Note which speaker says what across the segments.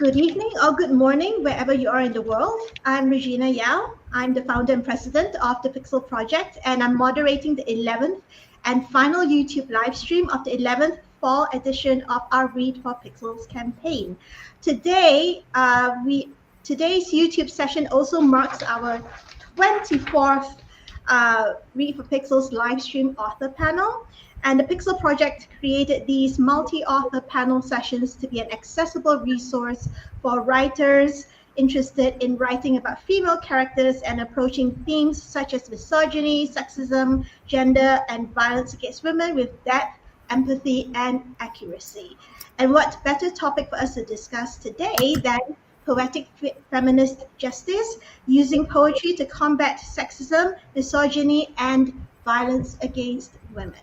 Speaker 1: Good evening or good morning, wherever you are in the world. I'm Regina Yao. I'm the founder and president of the Pixel Project, and I'm moderating the 11th and final YouTube live stream of the 11th fall edition of our Read for Pixels campaign. Today's YouTube session also marks our 24th Read for Pixels live stream author panel. And the Pixel Project created these multi-author panel sessions to be an accessible resource for writers interested in writing about female characters and approaching themes such as misogyny, sexism, gender, and violence against women with depth, empathy, and accuracy. And what better topic for us to discuss today than Poetic Feminist Justice, using poetry to combat sexism, misogyny, and violence against women.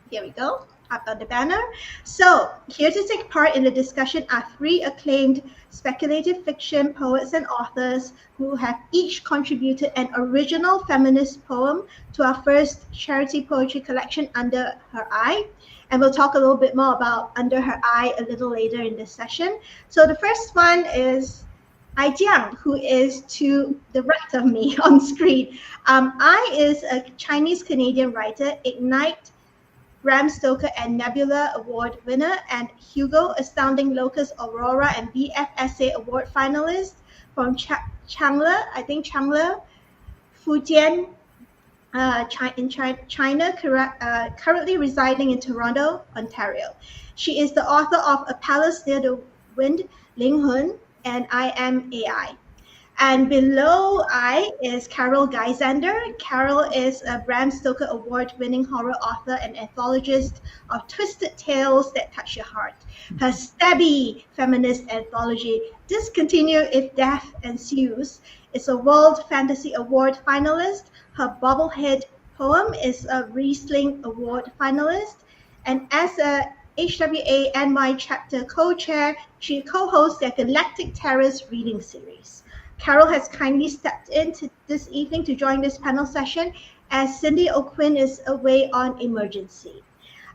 Speaker 1: Here we go, up on the banner. So here to take part in the discussion are three acclaimed speculative fiction poets and authors who have each contributed an original feminist poem to our first charity poetry collection, Under Her Eye. And we'll talk a little bit more about Under Her Eye a little later in this session. So the first one is Ai Jiang, who is to the right of me on screen. Ai is a Chinese-Canadian writer, Ignite, Bram Stoker and Nebula Award winner, and Hugo Astounding Locus Aurora and BF Essay Award finalist from Changla, Fujian, in China, currently residing in Toronto, Ontario. She is the author of A Palace Near the Wind, Linghun, and I Am Ai. And below Ai is Carol Gyzander. Carol is a Bram Stoker Award-winning horror author and anthologist of twisted tales that touch your heart. Her stabby feminist anthology, Discontinue If Death Ensues, is a World Fantasy Award finalist. Her Bobblehead poem is a Riesling Award finalist. And as a HWA NY chapter co-chair, she co-hosts their Galactic Terrace reading series. Carol has kindly stepped in this evening to join this panel session as Cindy O'Quinn is away on emergency.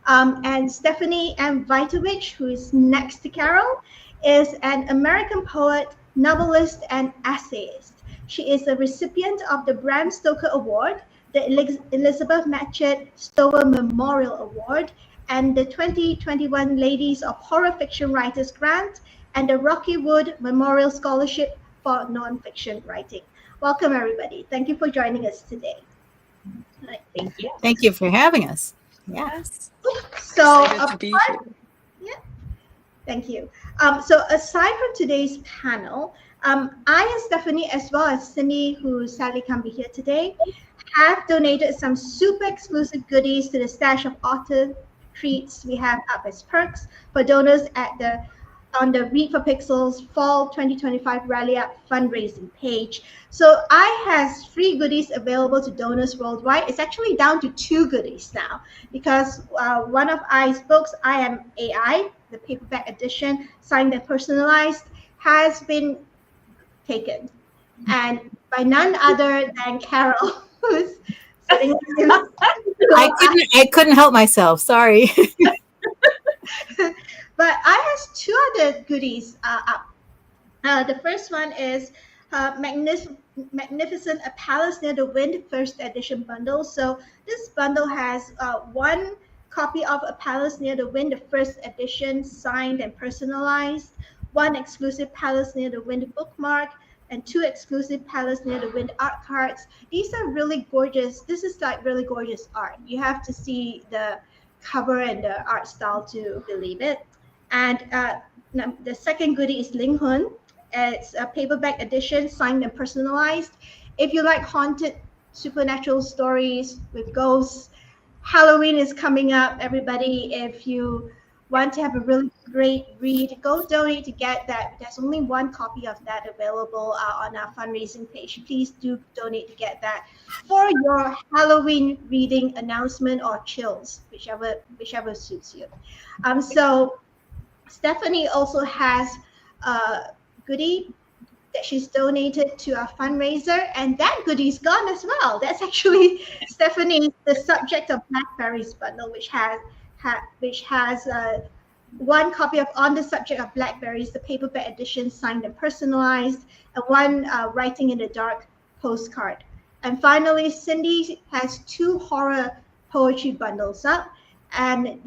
Speaker 1: And Stephanie M. Wytovich, who is next to Carol, is an American poet, novelist, and essayist. She is a recipient of the Bram Stoker Award, the Elizabeth Matchett Stower Memorial Award, and the 2021 Ladies of Horror Fiction Writers Grant, and the Rocky Wood Memorial Scholarship for nonfiction writing. Welcome, everybody. Thank you for joining us today.
Speaker 2: Thank you.
Speaker 3: Thank you for having us.
Speaker 2: Yes.
Speaker 1: So,
Speaker 2: Excited to be here.
Speaker 1: Yeah. Thank you. So aside from today's panel, I and Stephanie, as well as Cindy, who sadly can't be here today, have donated some super exclusive goodies to the stash of author treats we have up as perks for donors on the Read for Pixels Fall 2025 Rally Up fundraising page. So Ai has free goodies available to donors worldwide. It's actually down to 2 goodies now because one of Ai's books, I Am Ai, the paperback edition, signed and personalized, has been taken. And by none other than Carol, who's sitting
Speaker 3: I couldn't help myself. Sorry.
Speaker 1: But I has 2 other goodies up. The first one is Magnificent A Palace Near the Wind first edition bundle. So this bundle has 1 copy of A Palace Near the Wind, the first edition, signed and personalized, 1 exclusive Palace Near the Wind bookmark, and 2 exclusive Palace Near the Wind art cards. These are really gorgeous. This is like really gorgeous art. You have to see the cover and the art style to believe it. And the second goodie is Linghun. It's a paperback edition, signed and personalized. If you like haunted supernatural stories with ghosts, Halloween is coming up, everybody. If you want to have a really great read, go donate to get that. There's only 1 copy of that available on our fundraising page. Please do donate to get that for your Halloween reading announcement or chills, whichever suits you. So Stephanie also has a goodie that she's donated to our fundraiser, and that goodie's gone as well. That's actually Stephanie, the subject of Blackberry's bundle, which has one copy of On the Subject of Blackberries, the paperback edition signed and personalized, and one Writing in the Dark postcard. And finally, Cindy has 2 horror poetry bundles up, and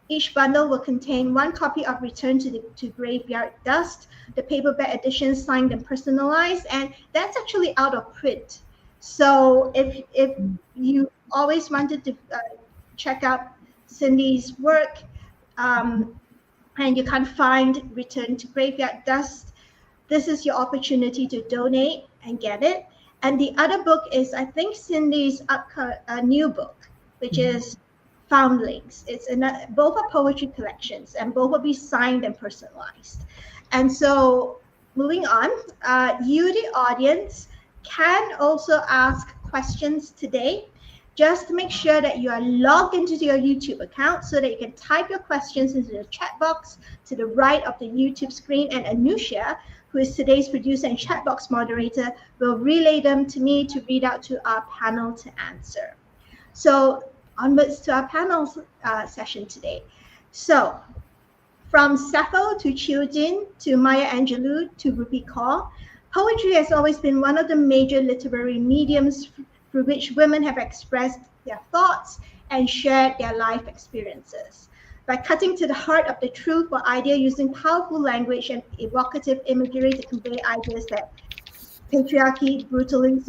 Speaker 1: each bundle will contain 1 copy of Return to Graveyard Dust, the paperback edition signed and personalized, and that's actually out of print. So if you always wanted to check out Cindy's work, and you can't find Return to Graveyard Dust, this is your opportunity to donate and get it. And the other book is, I think, Cindy's new book, which is Foundlings. Both are poetry collections, and both will be signed and personalized. And so, moving on, you, the audience, can also ask questions today. Just make sure that you are logged into your YouTube account so that you can type your questions into the chat box to the right of the YouTube screen, and Anusha, who is today's producer and chat box moderator, will relay them to me to read out to our panel to answer. So onwards to our panel session today. So from Sappho to Chiu-Jin to Maya Angelou to Rupi Kaur, poetry has always been one of the major literary mediums through which women have expressed their thoughts and shared their life experiences. By cutting to the heart of the truth or idea using powerful language and evocative imagery to convey ideas that patriarchy brutally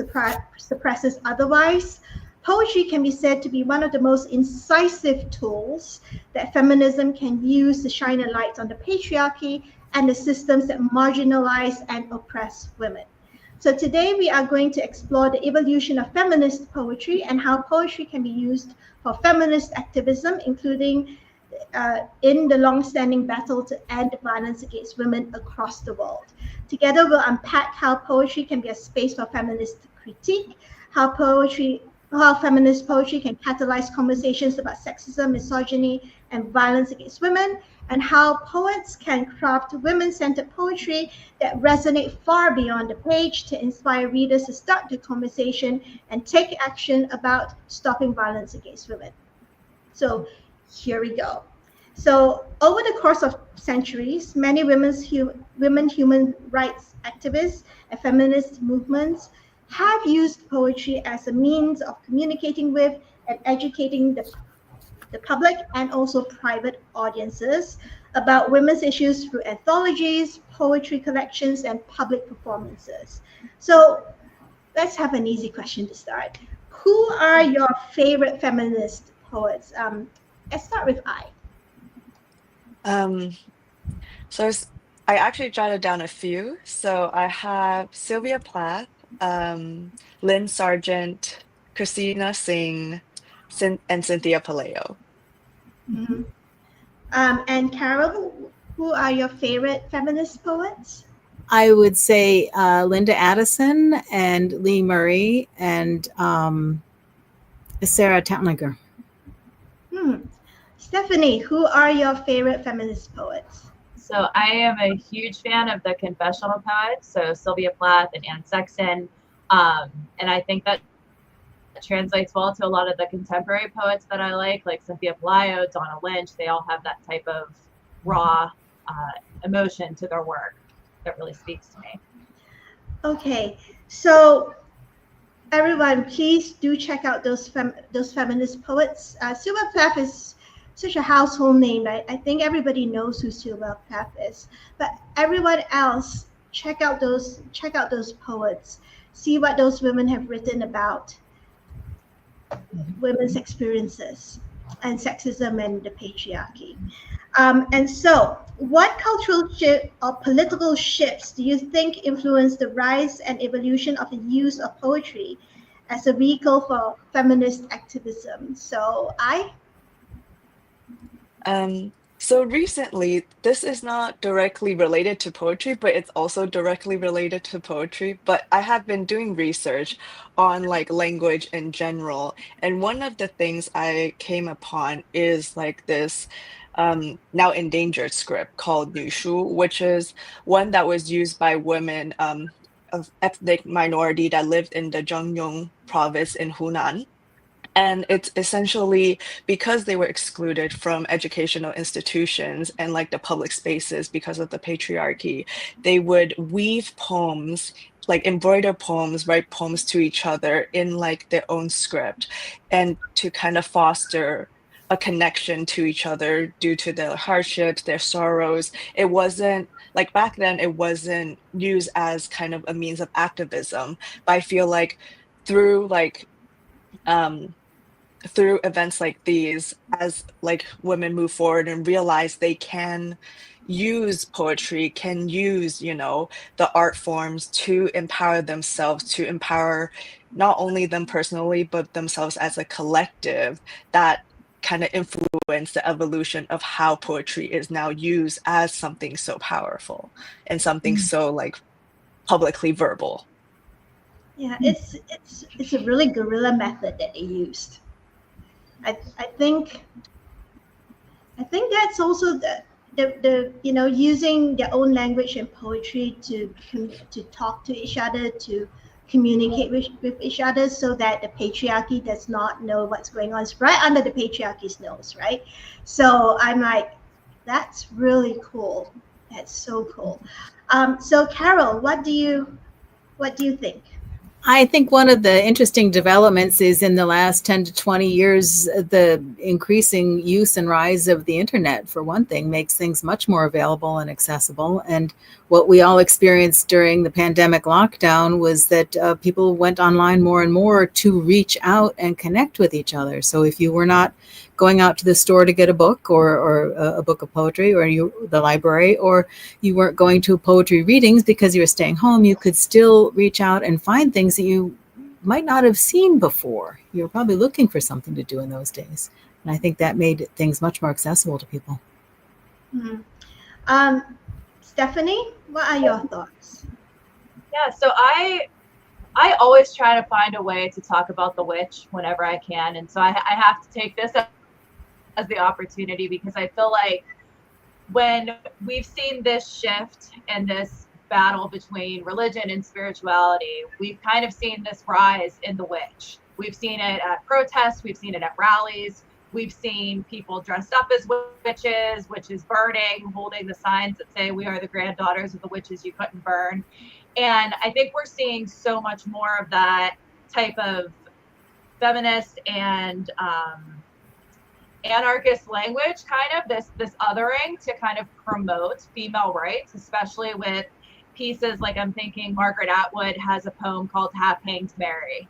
Speaker 1: suppresses otherwise, poetry can be said to be one of the most incisive tools that feminism can use to shine a light on the patriarchy and the systems that marginalize and oppress women. So today we are going to explore the evolution of feminist poetry and how poetry can be used for feminist activism, including in the long-standing battle to end violence against women across the world. Together we'll unpack how poetry can be a space for feminist critique, how feminist poetry can catalyze conversations about sexism, misogyny, and violence against women, and how poets can craft women-centered poetry that resonate far beyond the page to inspire readers to start the conversation and take action about stopping violence against women. So here we go. So over the course of centuries, many women human rights activists and feminist movements have used poetry as a means of communicating with and educating the public and also private audiences about women's issues through anthologies, poetry collections, and public performances. So let's have an easy question to start. Who are your favorite feminist poets? Let's start with I.
Speaker 4: So I actually jotted down a few. So I have Sylvia Plath, Lynn Sargent, Christina Singh, and Cynthia Paleo.
Speaker 1: Mm-hmm. And Carol, who are your favorite feminist poets?
Speaker 3: I would say Linda Addison and Lee Murray and Sarah Towniger.
Speaker 1: Stephanie, who are your favorite feminist poets?
Speaker 2: So I am a huge fan of the confessional poets, so Sylvia Plath and Anne Sexton. And I think that translates well to a lot of the contemporary poets that I like Cynthia Paleo, Donna Lynch. They all have that type of raw emotion to their work that really speaks to me.
Speaker 1: Okay, so everyone, please do check out those feminist poets. Sylvia Plath is such a household name. I think everybody knows who Sylvia Plath is. But everyone else, check out those poets. See what those women have written about women's experiences and sexism and the patriarchy. And so, what cultural shift or political shifts do you think influenced the rise and evolution of the use of poetry as a vehicle for feminist activism? So
Speaker 4: So recently, this is not directly related to poetry, but it's also directly related to poetry. But I have been doing research on language in general. And one of the things I came upon is this now endangered script called 女书, which is one that was used by women of ethnic minority that lived in the Zhengyong province in Hunan. And it's essentially because they were excluded from educational institutions and like the public spaces because of the patriarchy, they would weave poems, like embroider poems, write poems to each other in like their own script, and to kind of foster a connection to each other due to their hardships, their sorrows. It wasn't like back then, it wasn't used as kind of a means of activism, but I feel like through like um through events like these, as like women move forward and realize they can use poetry, can use, you know, the art forms to empower themselves, to empower not only them personally but themselves as a collective, that kind of influence the evolution of how poetry is now used as something so powerful and something so like publicly verbal.
Speaker 1: Yeah, it's a really guerrilla method that they used. I think that's also the you know, using their own language and poetry to talk to each other, to communicate with each other, so that the patriarchy does not know what's going on. It's right under the patriarchy's nose, right? So I'm like, that's really cool. That's so cool. So Carol, what do you think?
Speaker 3: I think one of the interesting developments is in the last 10 to 20 years, the increasing use and rise of the internet, for one thing, makes things much more available and accessible. And what we all experienced during the pandemic lockdown was that people went online more and more to reach out and connect with each other. So if you were not going out to the store to get a book or a book of poetry, or the library, or you weren't going to poetry readings because you were staying home, you could still reach out and find things that you might not have seen before. You were probably looking for something to do in those days. And I think that made things much more accessible to people.
Speaker 1: Mm-hmm. Stephanie, what are your thoughts?
Speaker 2: Yeah, so I always try to find a way to talk about the witch whenever I can. And so I have to take this as the opportunity, because I feel like when we've seen this shift and this battle between religion and spirituality, we've kind of seen this rise in the witch. We've seen it at protests, we've seen it at rallies, we've seen people dressed up as witches burning, holding the signs that say, "We are the granddaughters of the witches you couldn't burn." And I think we're seeing so much more of that type of feminist and anarchist language, kind of this othering to kind of promote female rights, especially with pieces like, I'm thinking Margaret Atwood has a poem called Half Hanged Mary,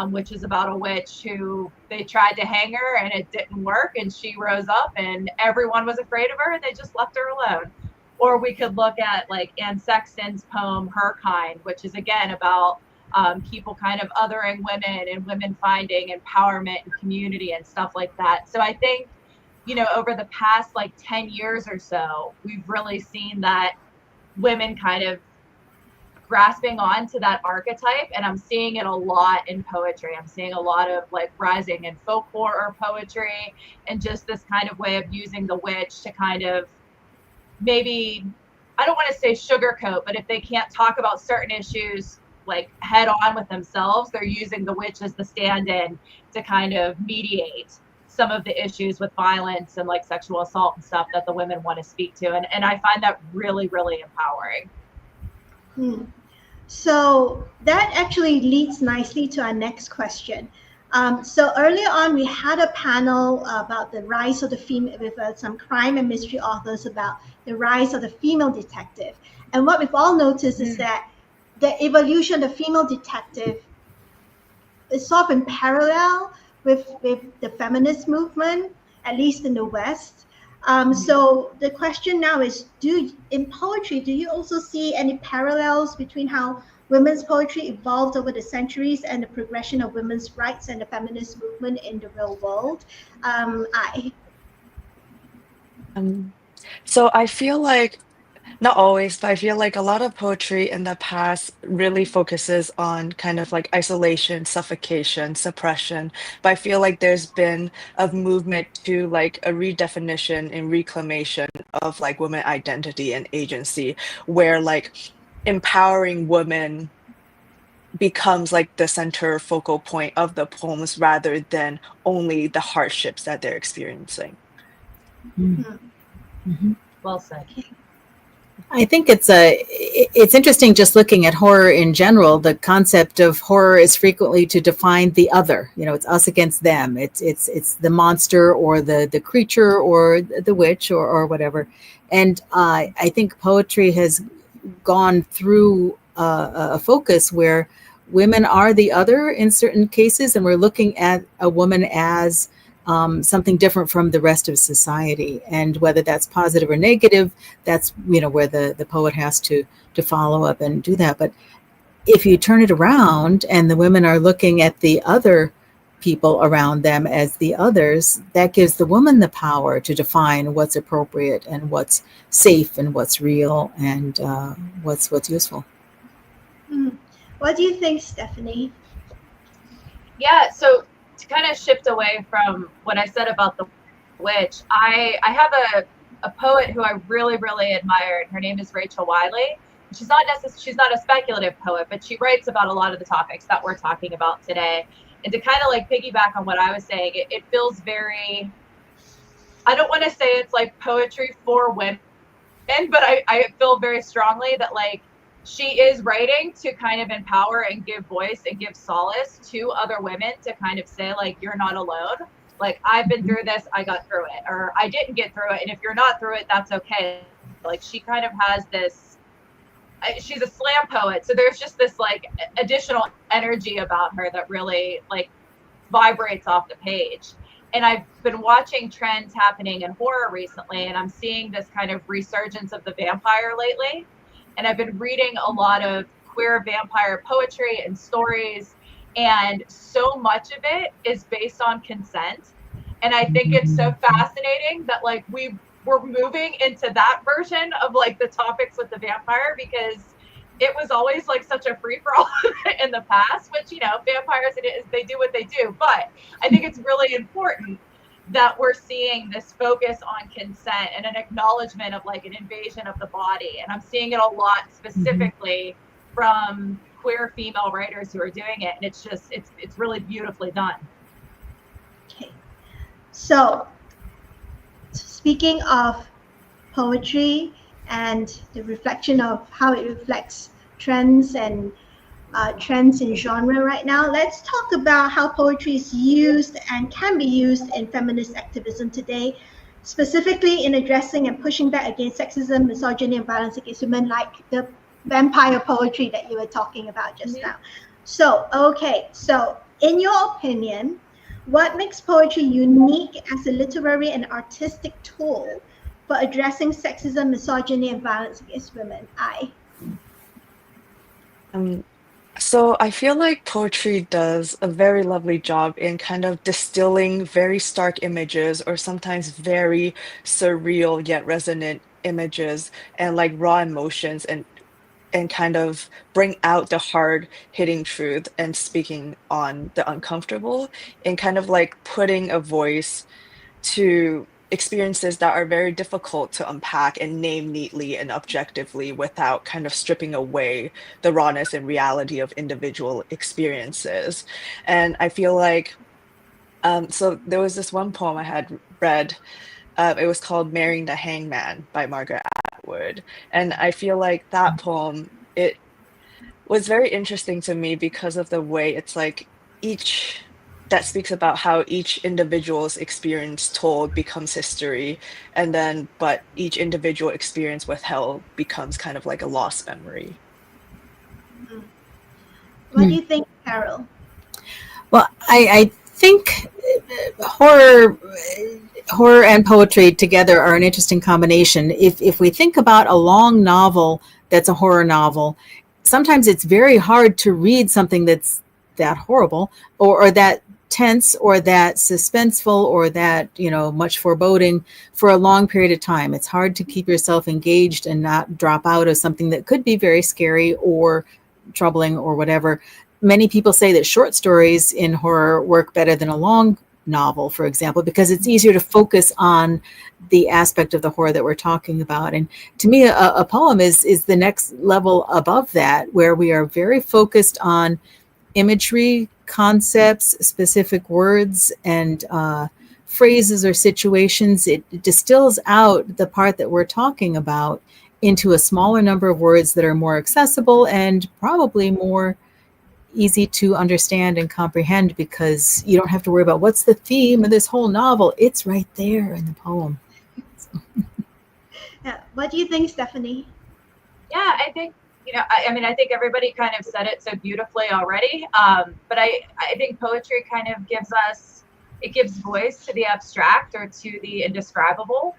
Speaker 2: which is about a witch who they tried to hang her and it didn't work, and she rose up and everyone was afraid of her and they just left her alone. Or we could look at like Anne Sexton's poem Her Kind, which is again about people kind of othering women and women finding empowerment and community and stuff like that. So I think, you know, over the past like 10 years or so, we've really seen that women kind of grasping on to that archetype, and I'm seeing it a lot in poetry. I'm seeing a lot of like rising in folklore or poetry, and just this kind of way of using the witch to kind of, maybe, I don't want to say sugarcoat, but if they can't talk about certain issues like head on with themselves, they're using the witch as the stand-in to kind of mediate some of the issues with violence and like sexual assault and stuff that the women want to speak to. And I find that really, really empowering.
Speaker 1: So that actually leads nicely to our next question. So earlier on, we had a panel about the rise of the female, with some crime and mystery authors, about the rise of the female detective. And what we've all noticed is that the evolution of the female detective is sort of in parallel with the feminist movement, at least in the West. So the question now is, in poetry, do you also see any parallels between how women's poetry evolved over the centuries and the progression of women's rights and the feminist movement in the real world?
Speaker 4: So I feel like, not always, but I feel like a lot of poetry in the past really focuses on kind of like isolation, suffocation, suppression. But I feel like there's been a movement to like a redefinition and reclamation of like women identity and agency, where like empowering women becomes like the center focal point of the poems rather than only the hardships that they're experiencing.
Speaker 3: Mm-hmm.
Speaker 2: Well said.
Speaker 3: I think it's interesting just looking at horror in general. The concept of horror is frequently to define the other. You know, it's us against them. It's the monster or the creature or the witch or whatever. And I think poetry has gone through a focus where women are the other in certain cases, and we're looking at a woman as something different from the rest of society. And whether that's positive or negative, that's, you know, where the poet has to follow up and do that. But if you turn it around and the women are looking at the other people around them as the others, that gives the woman the power to define what's appropriate and what's safe and what's real and what's useful.
Speaker 1: What do you think, Stephanie?
Speaker 2: Yeah, so to kind of shift away from what I said about the witch, I have a poet who I really, really admire, and her name is Rachel Wiley. She's not a speculative poet, but she writes about a lot of the topics that we're talking about today. And to kind of like piggyback on what I was saying, it feels very, I don't want to say it's like poetry for women, but I feel very strongly that like she is writing to kind of empower and give voice and give solace to other women to kind of say like, you're not alone. Like, I've been through this, I got through it, or I didn't get through it. And if you're not through it, that's okay. Like, she kind of has this, she's a slam poet. So there's just this like additional energy about her that really like vibrates off the page. And I've been watching trends happening in horror recently, and I'm seeing this kind of resurgence of the vampire lately. And I've been reading a lot of queer vampire poetry and stories, and so much of it is based on consent. And I think it's so fascinating that like we're moving into that version of like the topics with the vampire, because it was always like such a free-for-all in the past, which, you know, vampires, they do what they do. But I think it's really important that we're seeing this focus on consent and an acknowledgement of like an invasion of the body. And I'm seeing it a lot specifically from queer female writers who are doing it. And it's just, it's really beautifully done.
Speaker 1: Okay. So speaking of poetry and the reflection of how it reflects trends and trends in genre right now, let's talk about how poetry is used and can be used in feminist activism today, specifically in addressing and pushing back against sexism, misogyny, and violence against women, like the vampire poetry that you were talking about just now. So, okay, so in your opinion, what makes poetry unique as a literary and artistic tool for addressing sexism, misogyny, and violence against women?
Speaker 4: So I feel like poetry does a very lovely job in kind of distilling very stark images or sometimes very surreal yet resonant images and like raw emotions and kind of bring out the hard hitting truth and speaking on the uncomfortable and kind of like putting a voice to experiences that are very difficult to unpack and name neatly and objectively without kind of stripping away the rawness and reality of individual experiences. And I feel like, so there was this one poem I had read. It was called Marrying the Hangman by Margaret Atwood. And I feel like that poem, it was very interesting to me because of the way it's like that speaks about how each individual's experience told becomes history, and then but each individual experience withheld becomes kind of like a lost memory.
Speaker 1: What do you think, Carol?
Speaker 3: Well, I think horror and poetry together are an interesting combination. If we think about a long novel that's a horror novel, sometimes it's very hard to read something that's that horrible or that tense or that suspenseful or that, you know, much foreboding for a long period of time. It's hard to keep yourself engaged and not drop out of something that could be very scary or troubling or whatever. Many people say that short stories in horror work better than a long novel, for example, because it's easier to focus on the aspect of the horror that we're talking about. And to me, a poem is the next level above that, where we are very focused on imagery, concepts, specific words, and phrases or situations. It distills out the part that we're talking about into a smaller number of words that are more accessible and probably more easy to understand and comprehend, because you don't have to worry about what's the theme of this whole novel. It's right there in the poem.
Speaker 1: Yeah. What do you think, Stephanie?
Speaker 2: Yeah, I think, I mean, I think everybody kind of said it so beautifully already. But I think poetry kind of gives voice to the abstract or to the indescribable.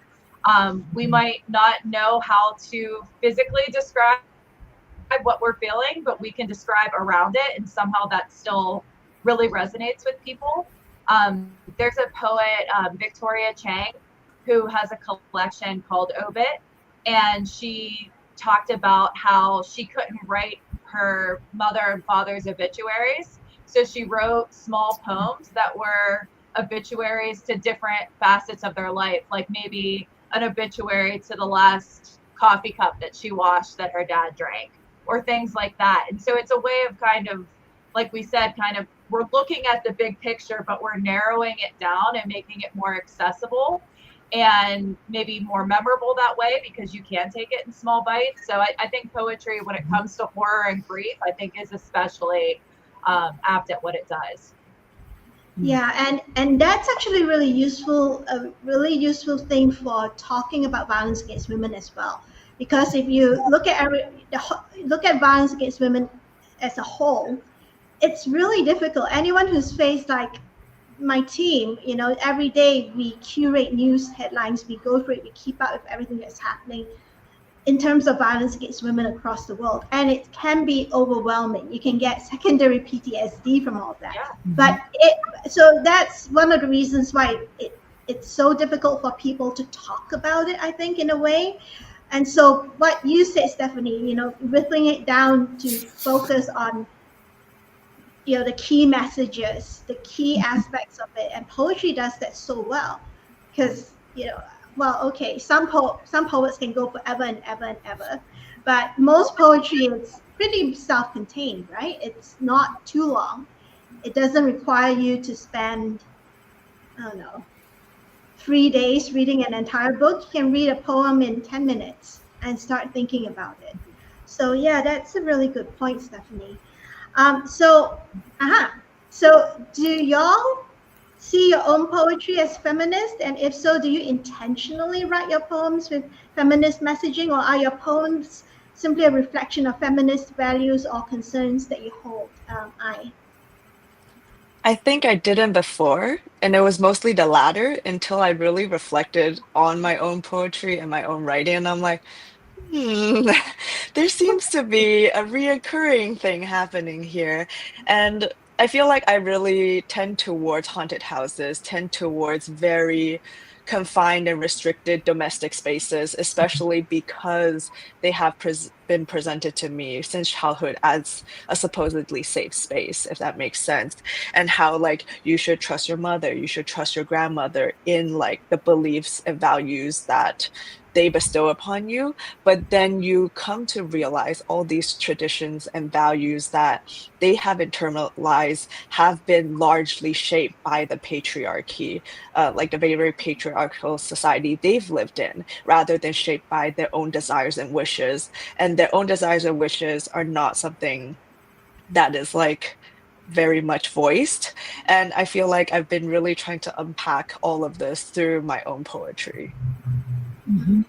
Speaker 2: We might not know how to physically describe what we're feeling, but we can describe around it, and somehow that still really resonates with people. There's a poet, Victoria Chang, who has a collection called Obit, and she talked about how she couldn't write her mother and father's obituaries, so she wrote small poems that were obituaries to different facets of their life, like maybe an obituary to the last coffee cup that she washed that her dad drank, or things like that. And so it's a way of kind of, like we said, kind of, we're looking at the big picture, but we're narrowing it down and making it more accessible and maybe more memorable that way, because you can take it in small bites. So I think poetry, when it comes to horror and grief, I think is especially apt at what it does.
Speaker 1: Yeah, and that's actually really useful, a really useful thing for talking about violence against women as well. Because if you look at violence against women as a whole, it's really difficult. Anyone who's faced, like my team, every day we curate news headlines, we go through it, we keep up with everything that's happening in terms of violence against women across the world, and it can be overwhelming. You can get secondary PTSD from all that.
Speaker 2: Yeah.
Speaker 1: But so that's one of the reasons why it's so difficult for people to talk about it, I think, in a way. And so what you said, Stephanie, whittling it down to focus on the key messages, the key aspects of it, and poetry does that so well, because well, okay, some poets can go forever and ever and ever, but most poetry is pretty self-contained, right? It's not too long. It doesn't require you to spend, I don't know, 3 days reading an entire book. You can read a poem in 10 minutes and start thinking about it. So yeah, that's a really good point, Stephanie. So do y'all see your own poetry as feminist? And if so, do you intentionally write your poems with feminist messaging, or are your poems simply a reflection of feminist values or concerns that you hold?
Speaker 4: I think I didn't before, and it was mostly the latter until I really reflected on my own poetry and my own writing. And I'm like, there seems to be a reoccurring thing happening here. And I feel like I really tend towards haunted houses, tend towards very confined and restricted domestic spaces, especially because they have been presented to me since childhood as a supposedly safe space, if that makes sense. And how, like, you should trust your mother, you should trust your grandmother in, like, the beliefs and values that they bestow upon you. But then you come to realize all these traditions and values that they have internalized have been largely shaped by the patriarchy, like the very patriarchal society they've lived in, rather than shaped by their own desires and wishes. And their own desires and wishes are not something that is, like, very much voiced. And I feel like I've been really trying to unpack all of this through my own poetry.
Speaker 3: Mm-hmm.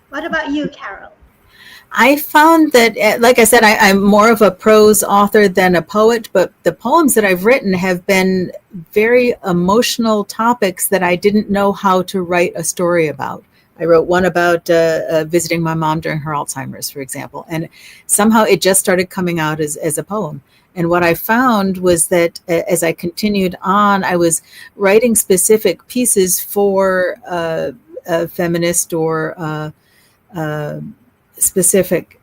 Speaker 1: What about you, Carol?
Speaker 3: I found that, like I said, I'm more of a prose author than a poet, but the poems that I've written have been very emotional topics that I didn't know how to write a story about. I wrote one about visiting my mom during her Alzheimer's, for example, and somehow it just started coming out as a poem. And what I found was that as I continued on, I was writing specific pieces for a feminist or specific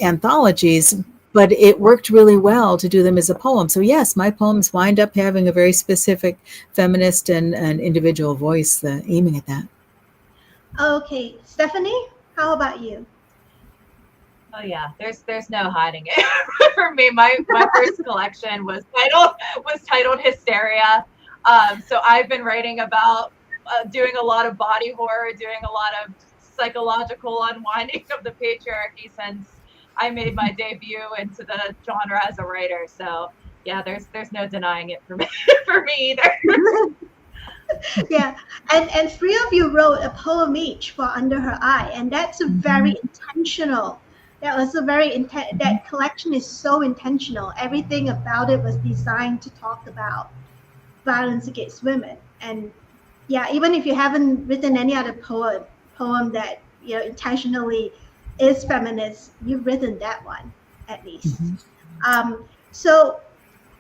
Speaker 3: anthologies, but it worked really well to do them as a poem. So yes, my poems wind up having a very specific feminist and individual voice, aiming at that.
Speaker 1: Okay, Stephanie, how about you?
Speaker 2: Oh yeah, there's no hiding it for me. My first collection was titled Hysteria. So I've been writing about doing a lot of body horror, doing a lot of psychological unwinding of the patriarchy since I made my debut into the genre as a writer. So yeah, there's no denying it for me for me either.
Speaker 1: Yeah, and three of you wrote a poem each for Under Her Eye, and that's a very intentional. That was a very that collection is so intentional. Everything about it was designed to talk about violence against women. And yeah, even if you haven't written any other poem that intentionally is feminist, you've written that one at least. So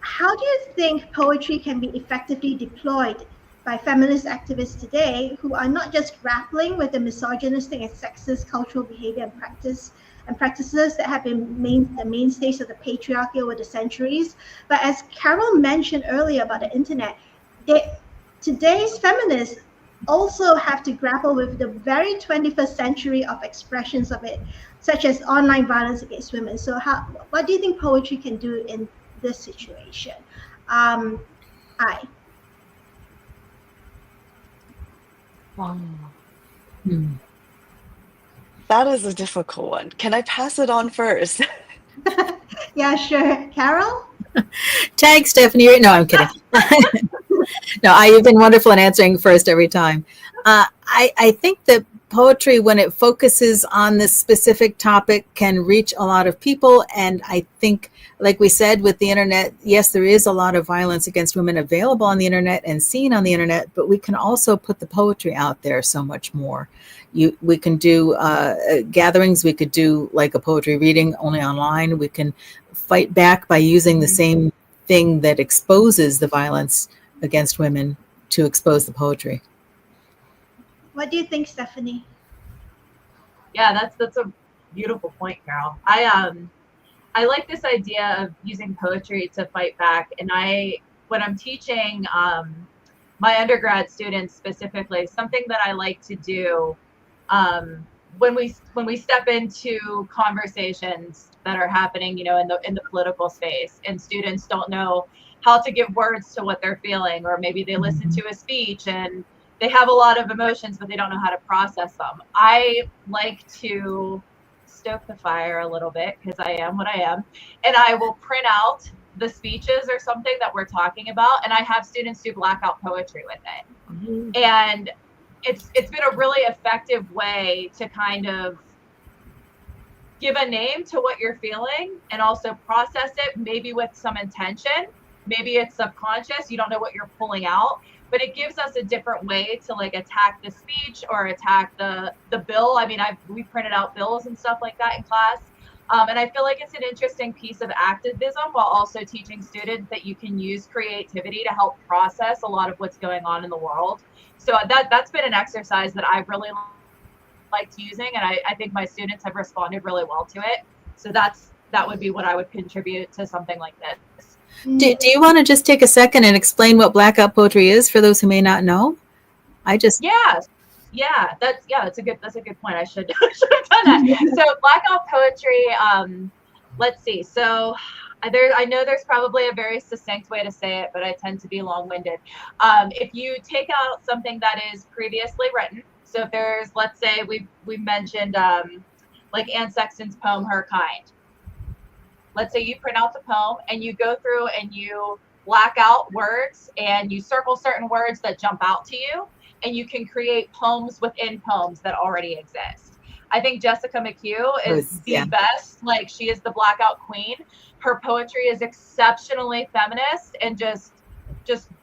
Speaker 1: how do you think poetry can be effectively deployed by feminist activists today who are not just grappling with the misogynistic and sexist cultural behavior and practices that have been the mainstays of the patriarchy over the centuries, but as Carol mentioned earlier about the internet, today's feminists also have to grapple with the very 21st century of expressions of it, such as online violence against women. So what do you think poetry can do in this situation? Ai.
Speaker 4: That is a difficult one. Can I pass it on first?
Speaker 1: Yeah, sure. Carol?
Speaker 3: Tag Stephanie. No, I'm kidding. No, you've been wonderful in answering first every time. I think that poetry, when it focuses on this specific topic, can reach a lot of people. And I think, like we said with the internet, yes, there is a lot of violence against women available on the internet and seen on the internet, but we can also put the poetry out there so much more. We can do gatherings. We could do like a poetry reading only online. We can fight back by using the same thing that exposes the violence against women to expose the poetry.
Speaker 1: What do you think, Stephanie?
Speaker 2: Yeah, that's a beautiful point, Carol. I like this idea of using poetry to fight back. And when I'm teaching my undergrad students specifically, something that I like to do when we step into conversations that are happening, in the political space, and students don't know how to give words to what they're feeling, or maybe they listen to a speech and they have a lot of emotions, but they don't know how to process them. I like to stoke the fire a little bit because I am what I am, and I will print out the speeches or something that we're talking about, and I have students do blackout poetry with it. And it's been a really effective way to kind of give a name to what you're feeling and also process it, maybe with some intention. Maybe it's subconscious, you don't know what you're pulling out, but it gives us a different way to like attack the speech or attack the bill. I mean, we printed out bills and stuff like that in class. And I feel like it's an interesting piece of activism while also teaching students that you can use creativity to help process a lot of what's going on in the world. So that's been an exercise that I really liked using, and I think my students have responded really well to it. So that would be what I would contribute to something like this.
Speaker 3: Do you want to just take a second and explain what blackout poetry is for those who may not know? That's a good point. I should have done that. So blackout poetry, let's see. So I know there's probably a very succinct way to say it, but I tend to be long-winded. If you take out something that is previously written, so if there's, let's say we mentioned like Anne Sexton's poem Her Kind. Let's say you print out the poem and you go through and you black out words and you circle certain words that jump out to you, and you can create poems within poems that already exist. I think Jessica McHugh is the best. Like, she is the blackout queen. Her poetry is exceptionally feminist and just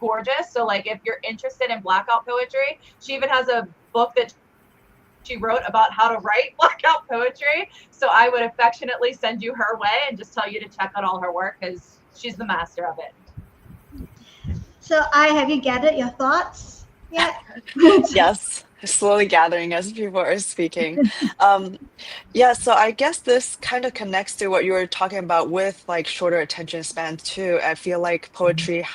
Speaker 3: gorgeous. So like, if you're interested in blackout poetry, she even has a book that she wrote about how to write blackout poetry. So I would affectionately send you her way and just tell you to check out all her work because she's the master of it.
Speaker 1: So have you gathered your thoughts yet?
Speaker 4: Yes. slowly gathering as people are speaking. Um, yeah, so I guess this kind of connects to what you were talking about with like shorter attention spans too. I feel like poetry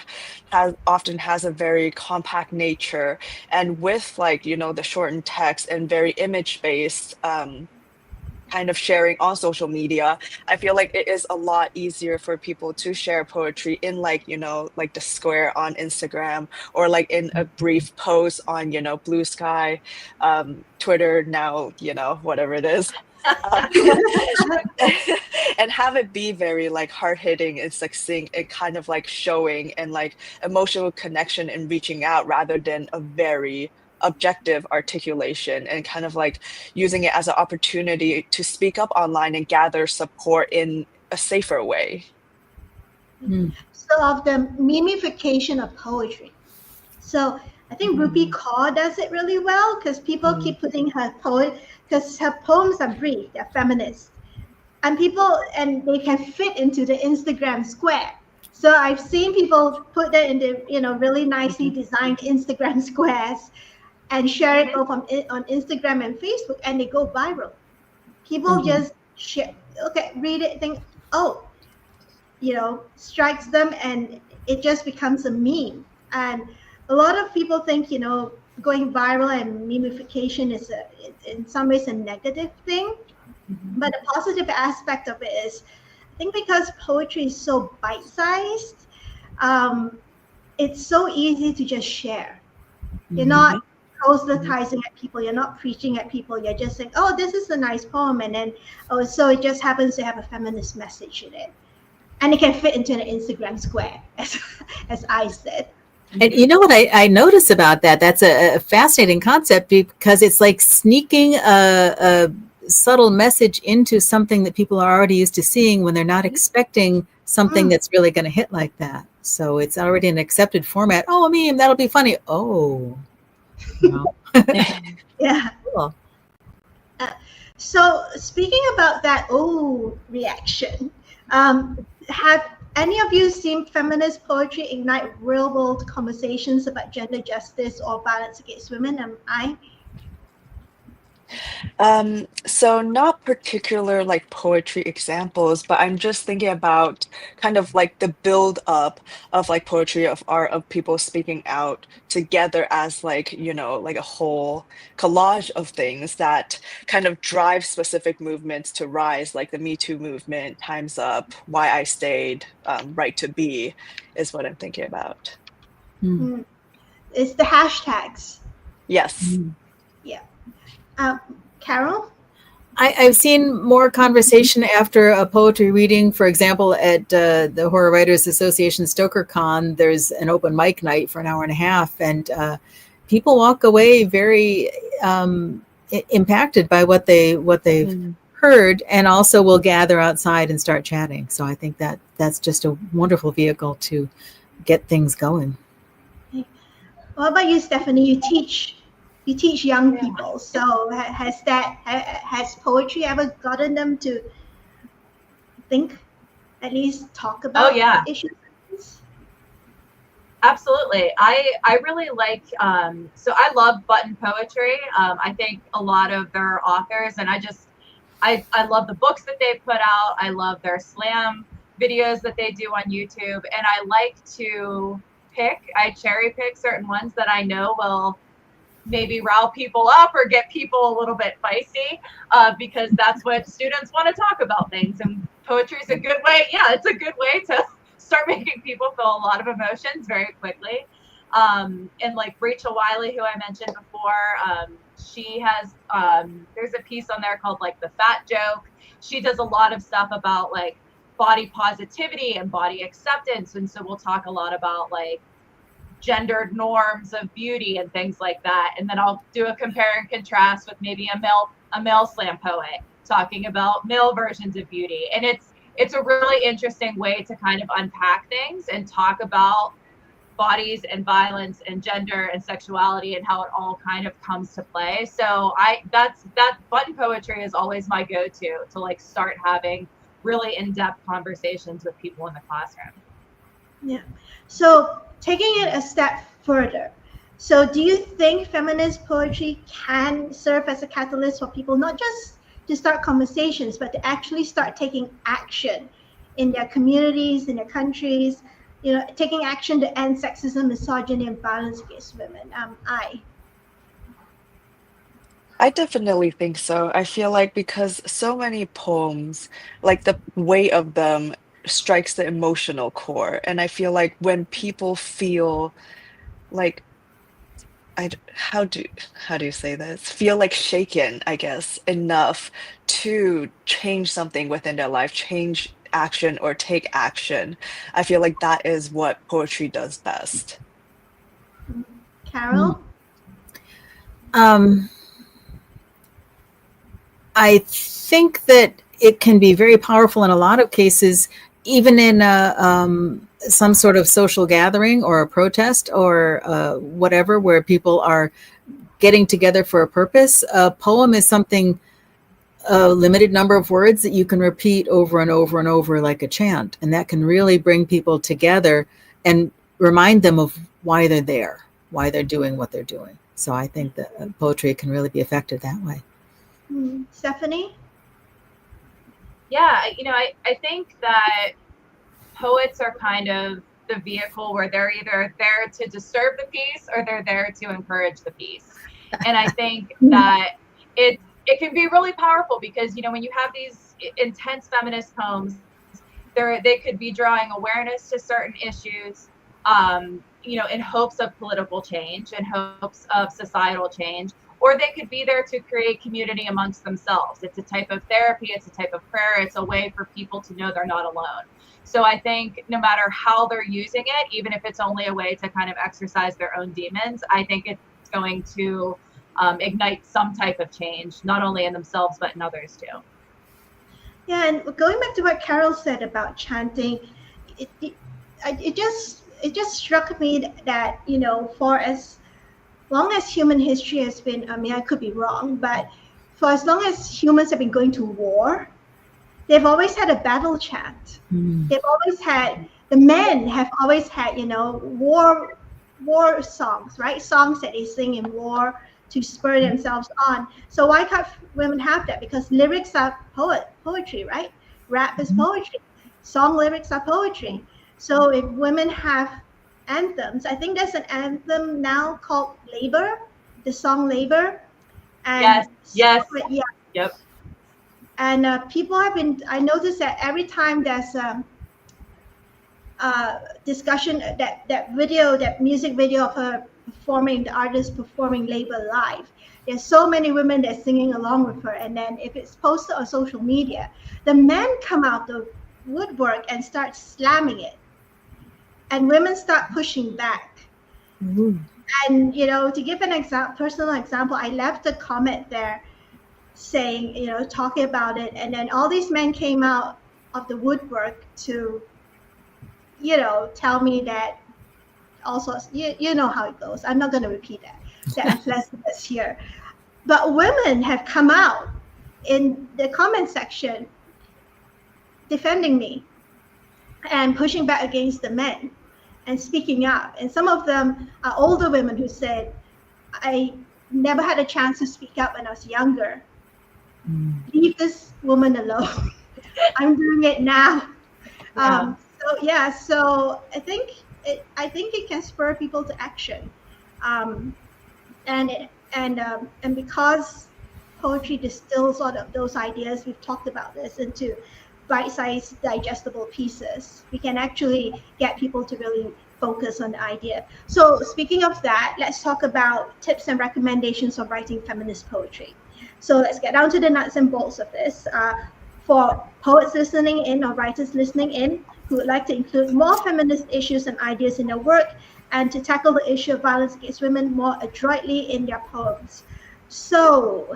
Speaker 4: often has a very compact nature, and with like, you know, the shortened text and very image based kind of sharing on social media, I feel like it is a lot easier for people to share poetry in like, you know, like the square on Instagram, or like in a brief post on, you know, Blue Sky, Twitter now, you know, whatever it is. Um, and have it be very like hard hitting and succinct and kind of like showing and like emotional connection and reaching out, rather than a very objective articulation, and kind of like using it as an opportunity to speak up online and gather support in a safer way.
Speaker 1: So of the memification of poetry. So I think Rupi Kaur does it really well, because people keep putting her because her poems are brief, they're feminist, and they can fit into the Instagram square. So I've seen people put that into, you know, really nicely designed Instagram squares and share it both on Instagram and Facebook, and they go viral. People just share, read it, think, oh, you know, strikes them, and it just becomes a meme. And a lot of people think, you know, going viral and memification is in some ways a negative thing. But the positive aspect of it is, I think because poetry is so bite-sized, it's so easy to just share. You're not proselytizing at people, you're not preaching at people, you're just saying, oh, this is a nice poem, and then, oh, so it just happens to have a feminist message in it. And it can fit into an Instagram square, as I said.
Speaker 3: And you know what I notice about that? That's a fascinating concept, because it's like sneaking a subtle message into something that people are already used to seeing when they're not expecting something that's really going to hit like that. So it's already an accepted format. Oh, a meme, that'll be funny. Oh. No.
Speaker 1: Yeah.
Speaker 3: Cool.
Speaker 1: So speaking about that reaction, have any of you seen feminist poetry ignite real-world conversations about gender justice or violence against women?
Speaker 4: So not particular like poetry examples, but I'm just thinking about kind of like the build up of like poetry, of art, of people speaking out together as like, you know, like a whole collage of things that kind of drive specific movements to rise, like the Me Too movement, Time's Up, Why I Stayed, Right to Be is what I'm thinking about.
Speaker 1: It's the hashtags.
Speaker 4: Yes.
Speaker 1: Yeah. Carol?
Speaker 3: I've seen more conversation after a poetry reading. For example, at the Horror Writers Association StokerCon, there's an open mic night for an hour and a half, and people walk away very impacted by what they've heard, and also will gather outside and start chatting. So I think that's just a wonderful vehicle to get things going.
Speaker 1: What about you, Stephanie? You teach young people. So has poetry ever gotten them to think, at least talk about issues?
Speaker 2: Absolutely. I really like, so I love button poetry. I think a lot of their authors, and I love the books that they put out. I love their slam videos that they do on YouTube. And I like to I cherry pick certain ones that I know will maybe rile people up or get people a little bit feisty, because that's what students want to talk about things. And poetry is a good way. Yeah, it's a good way to start making people feel a lot of emotions very quickly. And like Rachel Wiley, who I mentioned before, she has, there's a piece on there called like The Fat Joke. She does a lot of stuff about like body positivity and body acceptance. And so we'll talk a lot about like gendered norms of beauty and things like that. And then I'll do a compare and contrast with maybe a male slam poet talking about male versions of beauty. And it's a really interesting way to kind of unpack things and talk about bodies and violence and gender and sexuality and how it all kind of comes to play. So that button poetry is always my go-to to like start having really in-depth conversations with people in the classroom.
Speaker 1: Yeah. So taking it a step further. So do you think feminist poetry can serve as a catalyst for people not just to start conversations, but to actually start taking action in their communities, in their countries, taking action to end sexism, misogyny, and violence against women?
Speaker 4: I definitely think so. I feel like because so many poems, like the weight of them strikes the emotional core. And I feel like when people feel like how do you say this? Feel like shaken, I guess, enough to change something within their life, change action or take action. I feel like that is what poetry does best.
Speaker 1: Carol?
Speaker 3: I think that it can be very powerful in a lot of cases, even in some sort of social gathering or a protest or whatever, where people are getting together for a purpose. A poem is something, a limited number of words that you can repeat over and over and over like a chant. And that can really bring people together and remind them of why they're there, why they're doing what they're doing. So I think that poetry can really be effective that way.
Speaker 1: Stephanie?
Speaker 2: Yeah, I think that poets are kind of the vehicle where they're either there to disturb the peace or they're there to encourage the peace. And I think that it can be really powerful because, when you have these intense feminist poems, they could be drawing awareness to certain issues, in hopes of political change, in hopes of societal change, or they could be there to create community amongst themselves. It's a type of therapy, it's a type of prayer, it's a way for people to know they're not alone. So I think no matter how they're using it, even if it's only a way to kind of exercise their own demons, I think it's going to ignite some type of change, not only in themselves, but in others too.
Speaker 1: Yeah, and going back to what Carol said about chanting, it just struck me that, for as long as human history has been, I could be wrong, but for as long as humans have been going to war, they've always had a battle chant. They've always had, the men have always had, war songs, right? Songs that they sing in war to spur themselves on. So why can't women have that? Because lyrics are poetry, right? Rap is poetry. Song lyrics are poetry. So if women have anthems, I think there's an anthem now called Labor, the song Labor. And
Speaker 2: yes.
Speaker 1: Yeah.
Speaker 2: Yep.
Speaker 1: And people have been, I noticed that every time there's discussion, that music video of her performing, the artist performing Labor live, there's so many women that are singing along with her. And then if it's posted on social media, the men come out the woodwork and start slamming it. And women start pushing back. And, to give an personal example, I left a comment there saying, talking about it. And then all these men came out of the woodwork to, tell me that also, you know how it goes. I'm not going to repeat that I'm less here. But women have come out in the comment section defending me and pushing back against the men and speaking up. And some of them are older women who said, I never had a chance to speak up when I was younger. Leave this woman alone. I'm doing it now.
Speaker 2: Yeah.
Speaker 1: So I think it can spur people to action. And because poetry distills all of those ideas, we've talked about this, into bite-sized digestible pieces, we can actually get people to really focus on the idea. So speaking of that, let's talk about tips and recommendations of writing feminist poetry. So let's get down to the nuts and bolts of this. For poets listening in or writers listening in who would like to include more feminist issues and ideas in their work and to tackle the issue of violence against women more adroitly in their poems. So,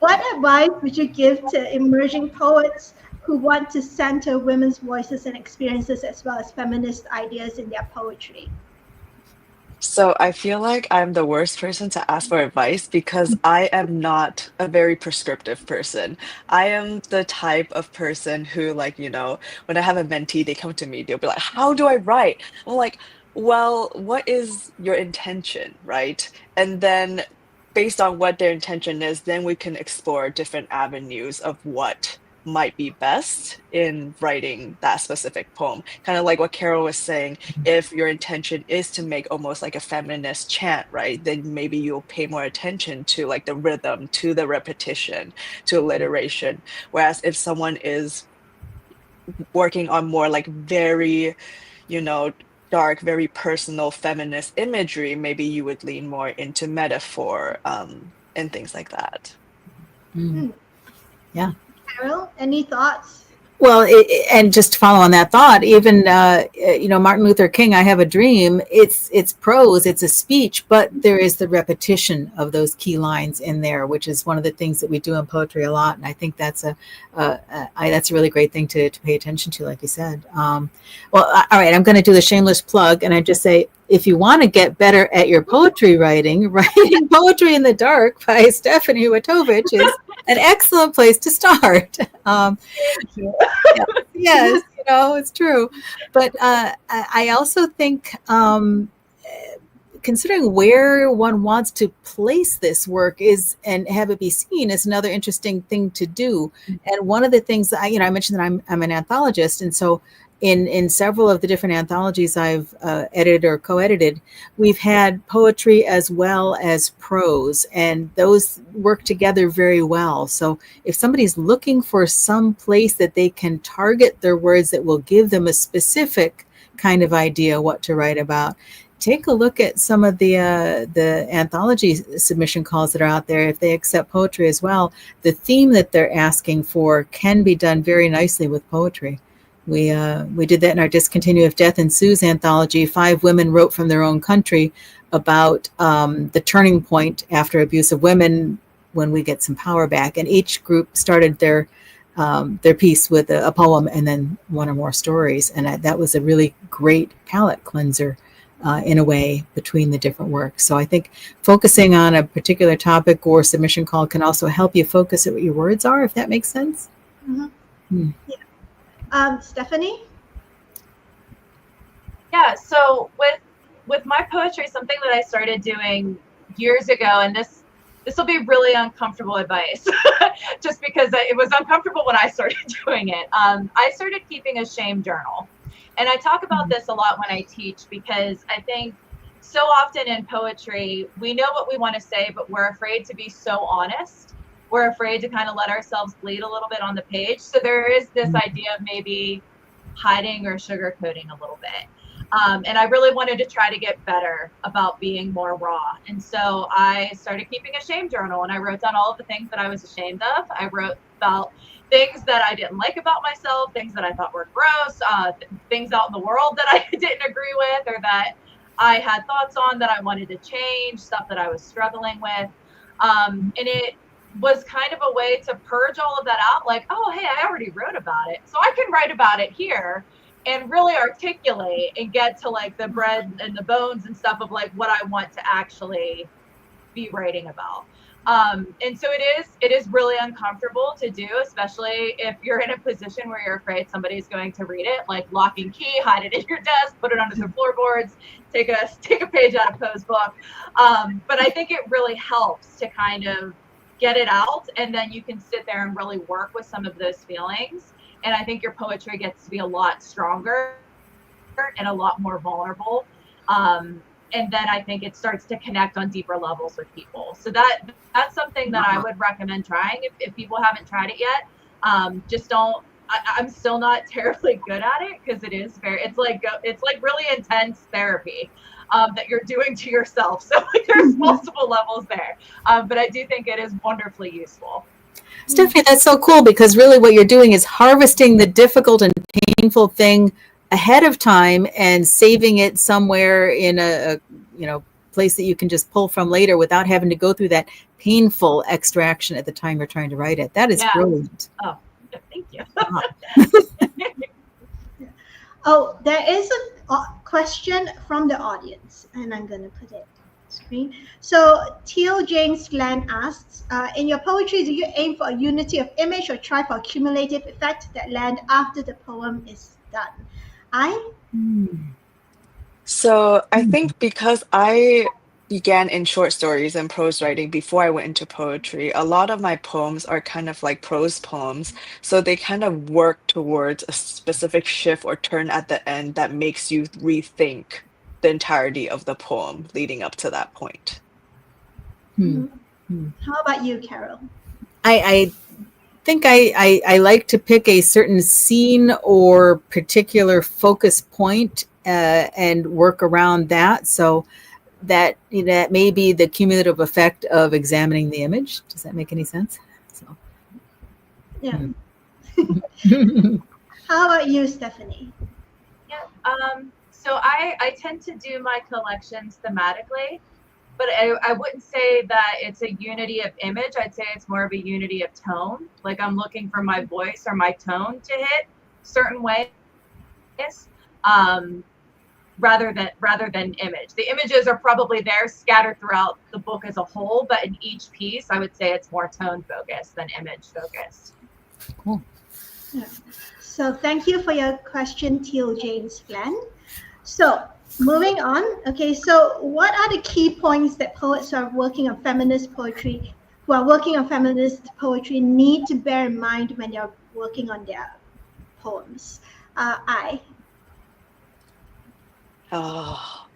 Speaker 1: what advice would you give to emerging poets who want to center women's voices and experiences as well as feminist ideas in their poetry?
Speaker 4: So I feel like I'm the worst person to ask for advice because I am not a very prescriptive person. I am the type of person who, like, when I have a mentee, they come to me, they'll be like, how do I write? I'm like, well, what is your intention, right? And then based on what their intention is, then we can explore different avenues of what might be best in writing that specific poem. Kind of like what Carol was saying, if your intention is to make almost like a feminist chant, right, then maybe you'll pay more attention to like the rhythm, to the repetition, to alliteration. Whereas if someone is working on more like very, dark, very personal feminist imagery, maybe you would lean more into metaphor and things like that.
Speaker 3: Yeah.
Speaker 1: Carol, any thoughts?
Speaker 3: Well, and just to follow on that thought, even Martin Luther King, "I Have a Dream." It's prose, it's a speech, but there is the repetition of those key lines in there, which is one of the things that we do in poetry a lot, and I think that's a really great thing to pay attention to, like you said. All right, I'm going to do the shameless plug, and I just say, if you want to get better at your poetry writing Poetry in the Dark by Stephanie Wytovich is an excellent place to start. Yes, it's true. But I also think considering where one wants to place this work and have it be seen is another interesting thing to do. And one of the things that I mentioned that I'm an anthologist, and so in several of the different anthologies I've edited or co-edited, we've had poetry as well as prose, and those work together very well. So if somebody's looking for some place that they can target their words that will give them a specific kind of idea what to write about, take a look at some of the anthology submission calls that are out there. If they accept poetry as well, the theme that they're asking for can be done very nicely with poetry. We did that in our Discontinuous Death Ensues anthology. 5 women wrote from their own country about the turning point after abuse of women when we get some power back. And each group started their piece with a poem and then one or more stories. And that was a really great palette cleanser in a way between the different works. So I think focusing on a particular topic or submission call can also help you focus at what your words are, if that makes sense.
Speaker 1: Mm-hmm. Yeah. Stephanie?
Speaker 2: Yeah, so with my poetry, something that I started doing years ago, and this will be really uncomfortable advice, just because it was uncomfortable when I started doing it. I started keeping a shame journal. And I talk about this a lot when I teach, because I think so often in poetry, we know what we want to say, but we're afraid to be so honest. We're afraid to kind of let ourselves bleed a little bit on the page. So there is this idea of maybe hiding or sugarcoating a little bit. And I really wanted to try to get better about being more raw. And so I started keeping a shame journal, and I wrote down all of the things that I was ashamed of. I wrote about things that I didn't like about myself, things that I thought were gross, things out in the world that I didn't agree with, or that I had thoughts on that I wanted to change, stuff that I was struggling with. And it was kind of a way to purge all of that out, like, oh, hey, I already wrote about it, so I can write about it here and really articulate and get to like the bread and the bones and stuff of like what I want to actually be writing about. And so it is really uncomfortable to do, especially if you're in a position where you're afraid somebody's going to read it, like lock and key, hide it in your desk, put it under the floorboards, take a page out of Poe's book. But I think it really helps to kind of get it out, and then you can sit there and really work with some of those feelings. And I think your poetry gets to be a lot stronger and a lot more vulnerable. And then I think it starts to connect on deeper levels with people. So that's something that I would recommend trying if people haven't tried it yet. Just don't. I'm still not terribly good at it, because it's like really intense therapy that you're doing to yourself. So like, there's multiple levels there. But I do think it is wonderfully useful.
Speaker 3: Stephanie, that's so cool, because really what you're doing is harvesting the difficult and painful thing ahead of time and saving it somewhere in a place that you can just pull from later without having to go through that painful extraction at the time you're trying to write it. That is brilliant.
Speaker 2: Oh, thank you.
Speaker 1: Oh, there is a question from the audience, and I'm going to put it on the screen. So Teal James Glenn asks, in your poetry, do you aim for a unity of image or try for a cumulative effect that land after the poem is done?
Speaker 4: So I think because I began in short stories and prose writing before I went into poetry, a lot of my poems are kind of like prose poems. So they kind of work towards a specific shift or turn at the end that makes you rethink the entirety of the poem leading up to that point.
Speaker 1: How about you, Carol?
Speaker 3: I think I like to pick a certain scene or particular focus point and work around that. So that that may be the cumulative effect of examining the image. Does that make any sense? So.
Speaker 1: Yeah. How about you, Stephanie?
Speaker 2: Yeah. So I tend to do my collections thematically, but I wouldn't say that it's a unity of image. I'd say it's more of a unity of tone. Like I'm looking for my voice or my tone to hit certain ways, rather than image. The images are probably there scattered throughout the book as a whole, but in each piece, I would say it's more tone focused than image focused.
Speaker 3: Cool.
Speaker 1: Yeah. So thank you for your question, Teal James Glenn. So moving on. Okay, so what are the key points that poets who are working on feminist poetry need to bear in mind when they're working on their poems?
Speaker 4: Oh,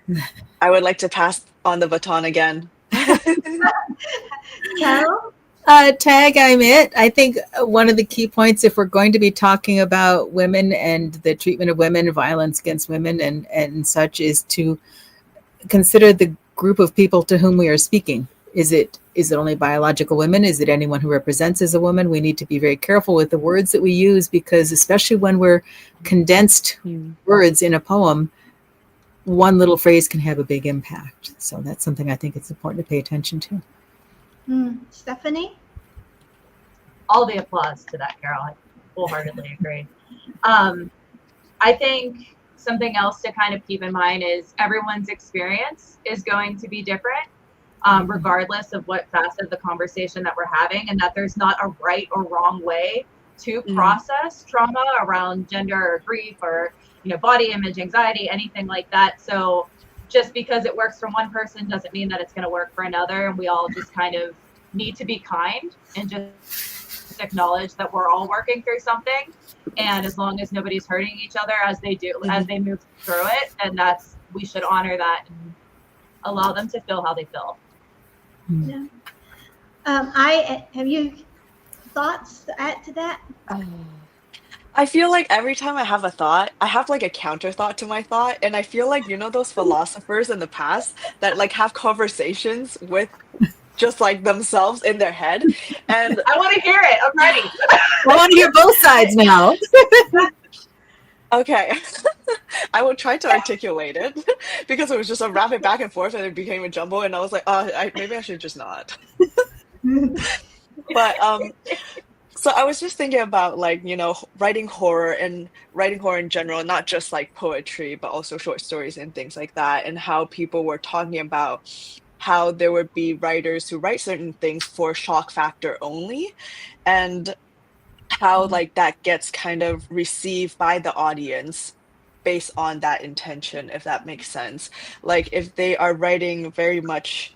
Speaker 4: I would like to pass on the baton again.
Speaker 1: Carol?
Speaker 3: Tag, I'm it. I think one of the key points, if we're going to be talking about women and the treatment of women, violence against women and such, is to consider the group of people to whom we are speaking. Is it only biological women? Is it anyone who represents as a woman? We need to be very careful with the words that we use, because especially when we're condensed words in a poem, one little phrase can have a big impact. So that's something I think it's important to pay attention to.
Speaker 1: Stephanie?
Speaker 2: All the applause to that, Carol. I wholeheartedly agree. I think something else to kind of keep in mind is everyone's experience is going to be different, regardless of what facet of the conversation that we're having, and that there's not a right or wrong way to process trauma around gender or grief or body image, anxiety, anything like that. So just because it works for one person doesn't mean that it's going to work for another, and we all just kind of need to be kind and just acknowledge that we're all working through something, and as long as nobody's hurting each other as they move through it, and we should honor that and allow them to feel how they feel.
Speaker 1: Yeah. Have you thoughts to add to that?
Speaker 4: I feel like every time I have a thought, I have like a counter thought to my thought. And I feel like, those philosophers in the past that like have conversations with just like themselves in their head. And
Speaker 2: I want to hear it. I'm ready.
Speaker 3: I want to hear both sides now.
Speaker 4: Okay. I will try to articulate it because it was just a rapid back and forth and it became a jumble. And I was like, maybe I should just not. But so I was just thinking about like, writing horror in general, not just like poetry, but also short stories and things like that, and how people were talking about how there would be writers who write certain things for shock factor only, and how like that gets kind of received by the audience based on that intention, if that makes sense. Like if they are writing very much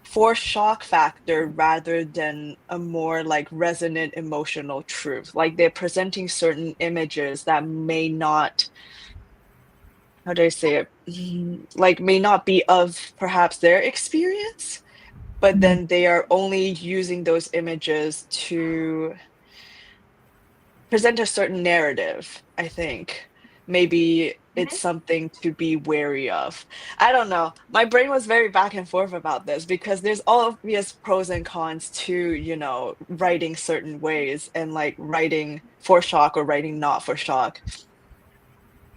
Speaker 4: for shock factor rather than a more like resonant emotional truth, like they're presenting certain images that may not, how do I say it, like may not be of perhaps their experience, but then they are only using those images to present a certain narrative. I think maybe it's something to be wary of. I don't know. My brain was very back and forth about this because there's obvious pros and cons to, writing certain ways and like writing for shock or writing not for shock.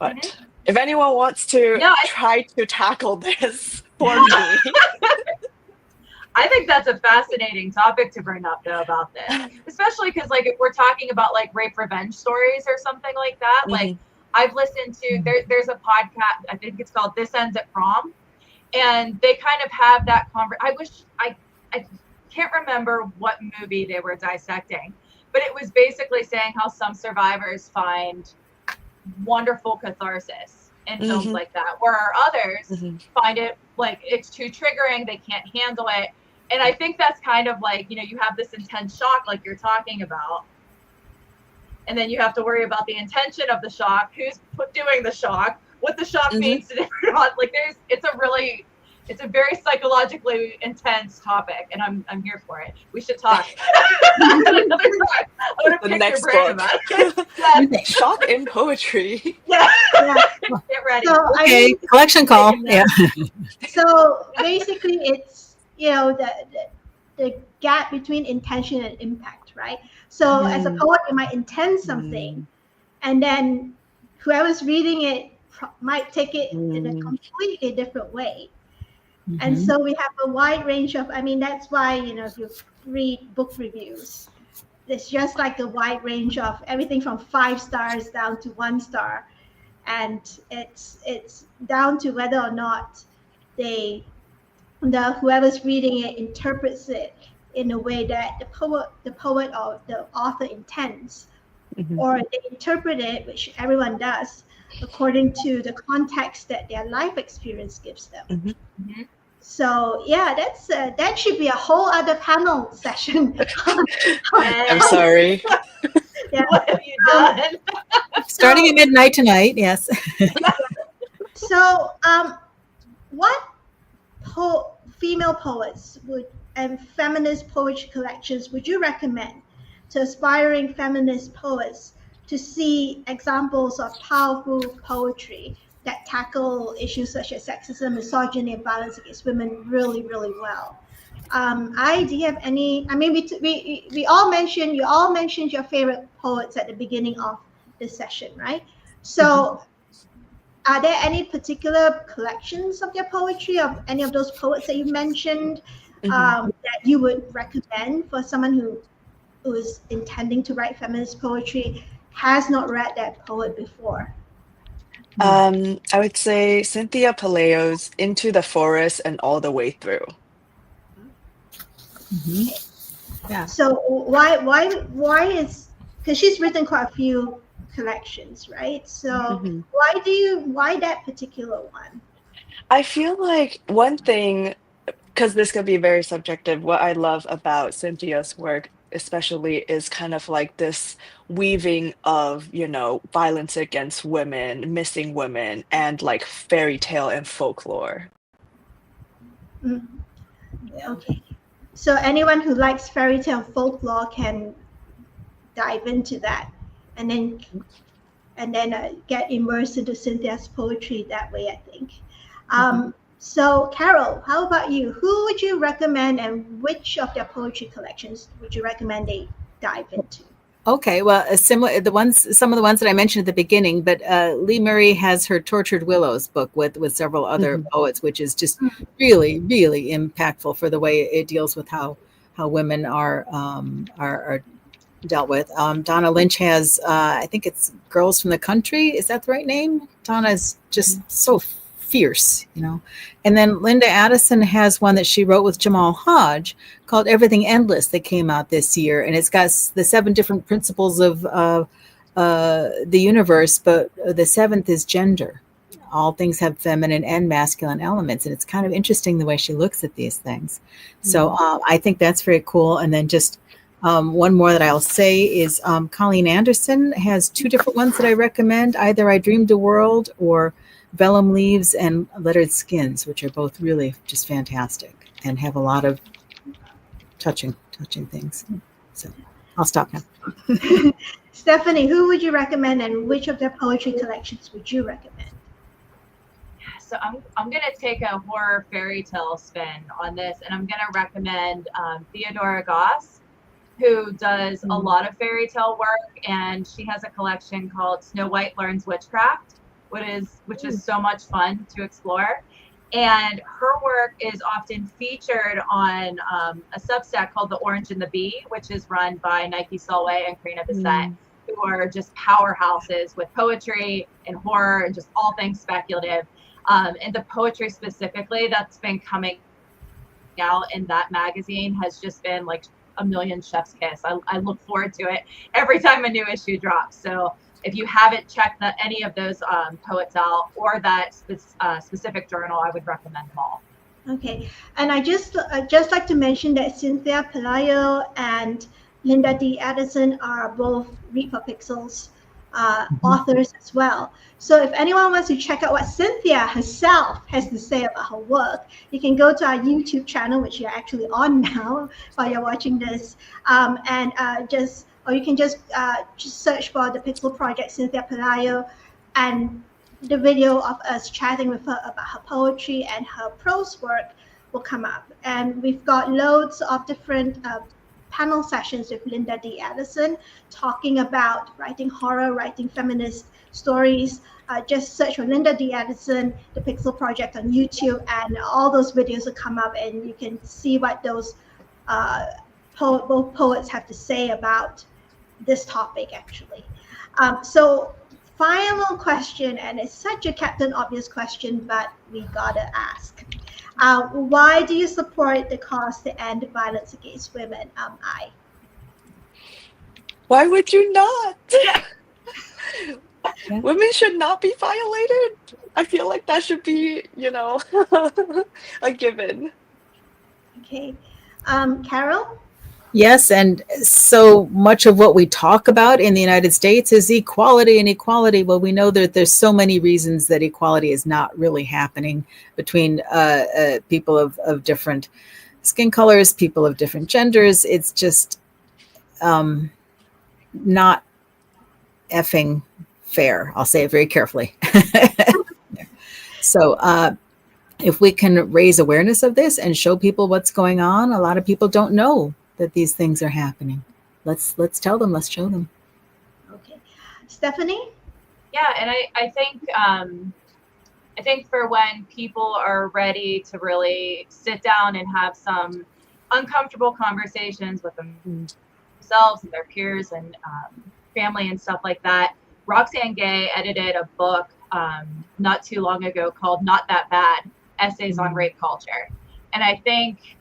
Speaker 4: But if anyone wants to try to tackle this for me.
Speaker 2: I think that's a fascinating topic to bring up though about this, especially because like if we're talking about like rape revenge stories or something like that, like I've listened to there's a podcast, I think it's called This Ends at Prom, and they kind of have that I can't remember what movie they were dissecting, but it was basically saying how some survivors find wonderful catharsis in films like that, where others find it like it's too triggering, they can't handle it. And I think that's kind of like, you know, you have this intense shock like you're talking about, and then you have to worry about the intention of the shock, who's doing the shock, what the shock means to different, like it's a very psychologically intense topic, and I'm here for it. We should talk another time. I want to pick your brain about it.
Speaker 4: Yes. Shock in poetry.
Speaker 2: Yeah. Get ready.
Speaker 1: So,
Speaker 3: Okay, collection call. Yeah.
Speaker 1: So basically, it's, you know, the gap between intention and impact, right? So as a poet, you might intend something, and then whoever's reading it might take it in a completely different way. And so we have a wide range of, I mean, that's why, you know, if you read book reviews, it's just like a wide range of everything from 5 stars down to 1 star. And it's down to whether or not whoever's reading it interprets it in a way that the poet or the author intends, or they interpret it, which everyone does, according to the context that their life experience gives them. So yeah, that should be a whole other panel session.
Speaker 4: I'm sorry.
Speaker 1: Yeah.
Speaker 2: What have you done?
Speaker 3: Starting at midnight tonight. Yes.
Speaker 1: So what female poets and feminist poetry collections would you recommend to aspiring feminist poets to see examples of powerful poetry that tackle issues such as sexism, misogyny, and violence against women really, really well? Do you have any? I mean, we all mentioned, you all mentioned your favorite poets at the beginning of this session, right? So are there any particular collections of their poetry, of any of those poets that you mentioned, that you would recommend for someone who is intending to write feminist poetry, has not read that poet before?
Speaker 4: I would say Cynthia Palaio's Into the Forest and All the Way Through.
Speaker 3: Yeah.
Speaker 1: So why is, because she's written quite a few collections, right? So why that particular one?
Speaker 4: I feel like one thing, because this could be very subjective, what I love about Cynthia's work especially is kind of like this weaving of, you know, violence against women, missing women, and like fairy tale and folklore.
Speaker 1: Okay. So anyone who likes fairy tale folklore can dive into that, and then get immersed into Cynthia's poetry that way, I think. So Carol, how about you? Who would you recommend, and which of their poetry collections would you recommend they dive into?
Speaker 3: Okay, well, some of the ones that I mentioned at the beginning, but Lee Murray has her Tortured Willows book with several other poets, which is just really, really impactful for the way it deals with how women are dealt with. Donna Lynch has, I think it's Girls from the Country. Is that the right name? Donna's just so fierce, you know. And then Linda Addison has one that she wrote with Jamal Hodge called Everything Endless that came out this year. And it's got the 7 different principles of the universe, but the 7th is gender. All things have feminine and masculine elements. And it's kind of interesting the way she looks at these things. So I think that's very cool. And then just one more that I'll say is Colleen Anderson has 2 different ones that I recommend. Either I Dreamed a World or Vellum Leaves and Lettered Skins, which are both really just fantastic and have a lot of touching things. So I'll stop now.
Speaker 1: Stephanie, who would you recommend, and which of their poetry collections would you recommend?
Speaker 2: So I'm going to take a horror fairy tale spin on this, and I'm going to recommend Theodora Goss, who does a lot of fairy tale work, and she has a collection called Snow White Learns Witchcraft, which is so much fun to explore. And her work is often featured on a Substack called The Orange and the Bee, which is run by Nike Solway and Karina Bissett, who are just powerhouses with poetry and horror and just all things speculative. And the poetry specifically that's been coming out in that magazine has just been like a million chef's kiss. I look forward to it every time a new issue drops. So if you haven't checked any of those poets out or that specific journal, I would recommend them all.
Speaker 1: Okay, and I just like to mention that Cynthia Pelayo and Linda D. Addison are both Read for Pixels authors as well. So if anyone wants to check out what Cynthia herself has to say about her work, you can go to our YouTube channel, which you're actually on now while you're watching this, or you can just search for the Pixel Project Cynthia Pelayo, and the video of us chatting with her about her poetry and her prose work will come up. And we've got loads of different panel sessions with Linda D. Addison talking about writing horror, writing feminist stories. Just search for Linda D. Addison, the Pixel Project on YouTube, and all those videos will come up, and you can see what those both poets have to say about this topic, actually. So final question, and it's such a Captain Obvious question, but we gotta ask. Why do you support the cause to end violence against women? Ai.
Speaker 4: Why would you not? Women should not be violated. I feel like that should be, a given.
Speaker 1: Okay. Carol?
Speaker 3: Yes, and so much of what we talk about in the United States is equality and equality. Well, we know that there's so many reasons that equality is not really happening between people of different skin colors, people of different genders. It's just not effing fair. I'll say it very carefully. So if we can raise awareness of this and show people what's going on, a lot of people don't know that these things are happening. Let's tell them, let's show them.
Speaker 1: Okay. Stephanie?
Speaker 2: Yeah, and I think for when people are ready to really sit down and have some uncomfortable conversations with themselves and their peers and family and stuff like that, Roxane Gay edited a book not too long ago called Not That Bad, Essays on Rape Culture. And I think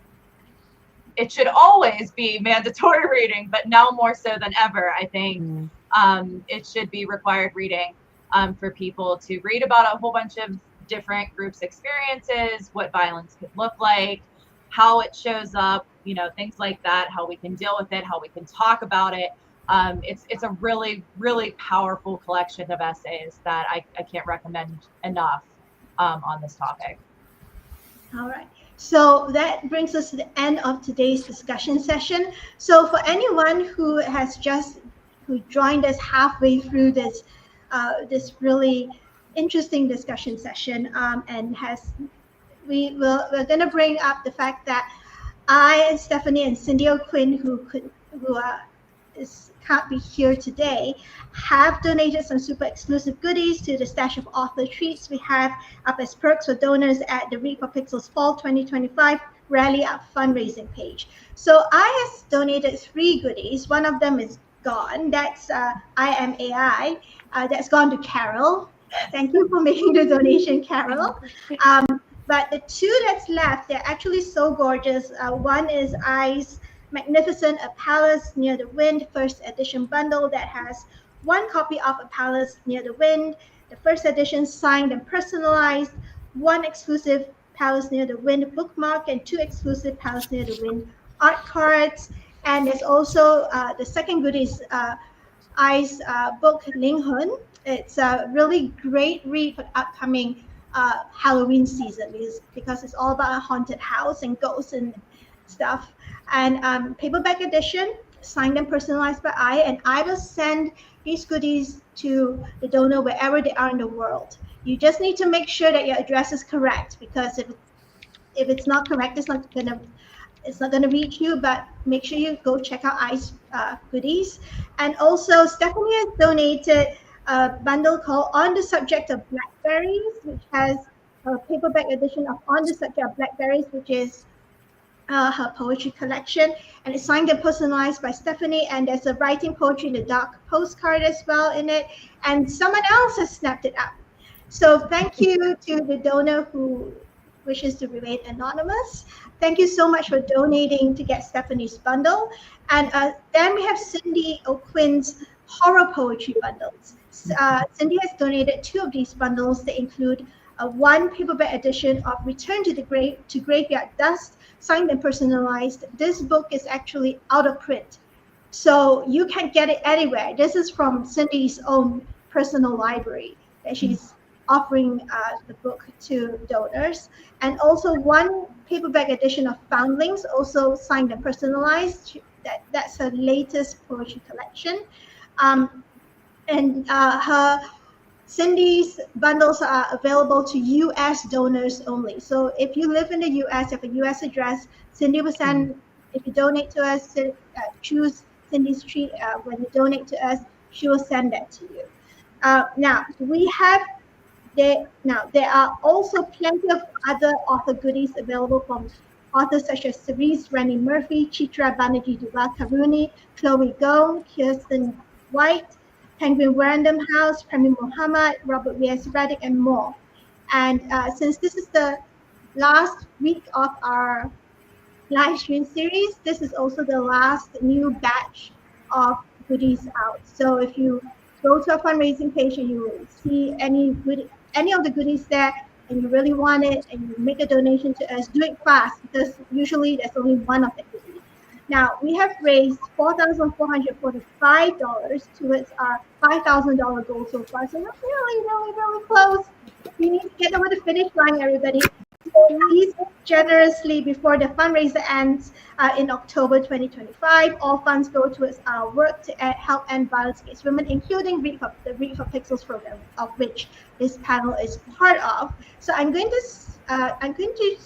Speaker 2: it should always be mandatory reading, but now more so than ever, I think it should be required reading for people to read about a whole bunch of different groups' experiences, what violence could look like, how it shows up, things like that, how we can deal with it, how we can talk about it. It's a really, really powerful collection of essays that I can't recommend enough on this topic.
Speaker 1: All right. So that brings us to the end of today's discussion session. So for anyone who joined us halfway through this really interesting discussion session, we're going to bring up the fact that I and Stephanie and Cindy O'Quinn, who can't be here today, have donated some super exclusive goodies to the stash of author treats we have up as perks for donors at the Read for Pixels Fall 2025 Rally Up fundraising page. So I have donated 3 goodies. One of them is gone. That's I Am AI. That's gone to Carol. Thank you for making the donation, Carol. But the 2 that's left, they're actually so gorgeous. One is Ai's magnificent A Palace Near the Wind first edition bundle that has 1 copy of A Palace Near the Wind, the first edition signed and personalized, 1 exclusive Palace Near the Wind bookmark, and 2 exclusive Palace Near the Wind art cards. And there's also the second goodie is Ai's book Ling Hun. It's a really great read for the upcoming Halloween season because it's all about a haunted house and ghosts and stuff. And paperback edition, signed and personalized by Ai, and I will send these goodies to the donor wherever they are in the world. You just need to make sure that your address is correct, because if it's not correct, it's not gonna reach you. But make sure you go check out Ai's goodies. And also, Stephanie has donated a bundle called On the Subject of Blackberries, which has a paperback edition of On the Subject of Blackberries, which is her poetry collection, and it's signed and personalized by Stephanie, and there's a Writing Poetry in the Dark postcard as well in it, and someone else has snapped it up. So thank you to the donor who wishes to remain anonymous. Thank you so much for donating to get Stephanie's bundle. And then we have Cindy O'Quinn's horror poetry bundles. Cindy has donated 2 of these bundles. They include one paperback edition of Return to the Graveyard Dust, signed and personalized. This book is actually out of print, so you can get it anywhere. This is from Cindy's own personal library that she's offering the book to donors. And also one paperback edition of Foundlings, also signed and personalized. That's her latest poetry collection. And her Cindy's bundles are available to U.S. donors only. So if you live in the U.S., you have a U.S. address, Cindy will send, if you donate to us, choose Cindy's treat when you donate to us, she will send that to you. Now, there are also plenty of other author goodies available from authors such as Cerise Rennie Murphy, Chitra Banerjee Dubal-Karuni, Chloe Gong, Kirsten White, Penguin Random House, Premier Muhammad, Robert V.S. Reddick, and more. And since this is the last week of our live stream series, this is also the last new batch of goodies out. So if you go to our fundraising page and you will see any of the goodies there, and you really want it, and you make a donation to us, do it fast, because usually there's only one of the goodies. Now, we have raised $4,445 towards our $5,000 goal so far. So we're really close. We need to get over the finish line, everybody. Please give generously before the fundraiser ends in October 2025. All funds go towards our work to help end violence against women, including the Read for Pixels program, of which this panel is part of. So I'm going to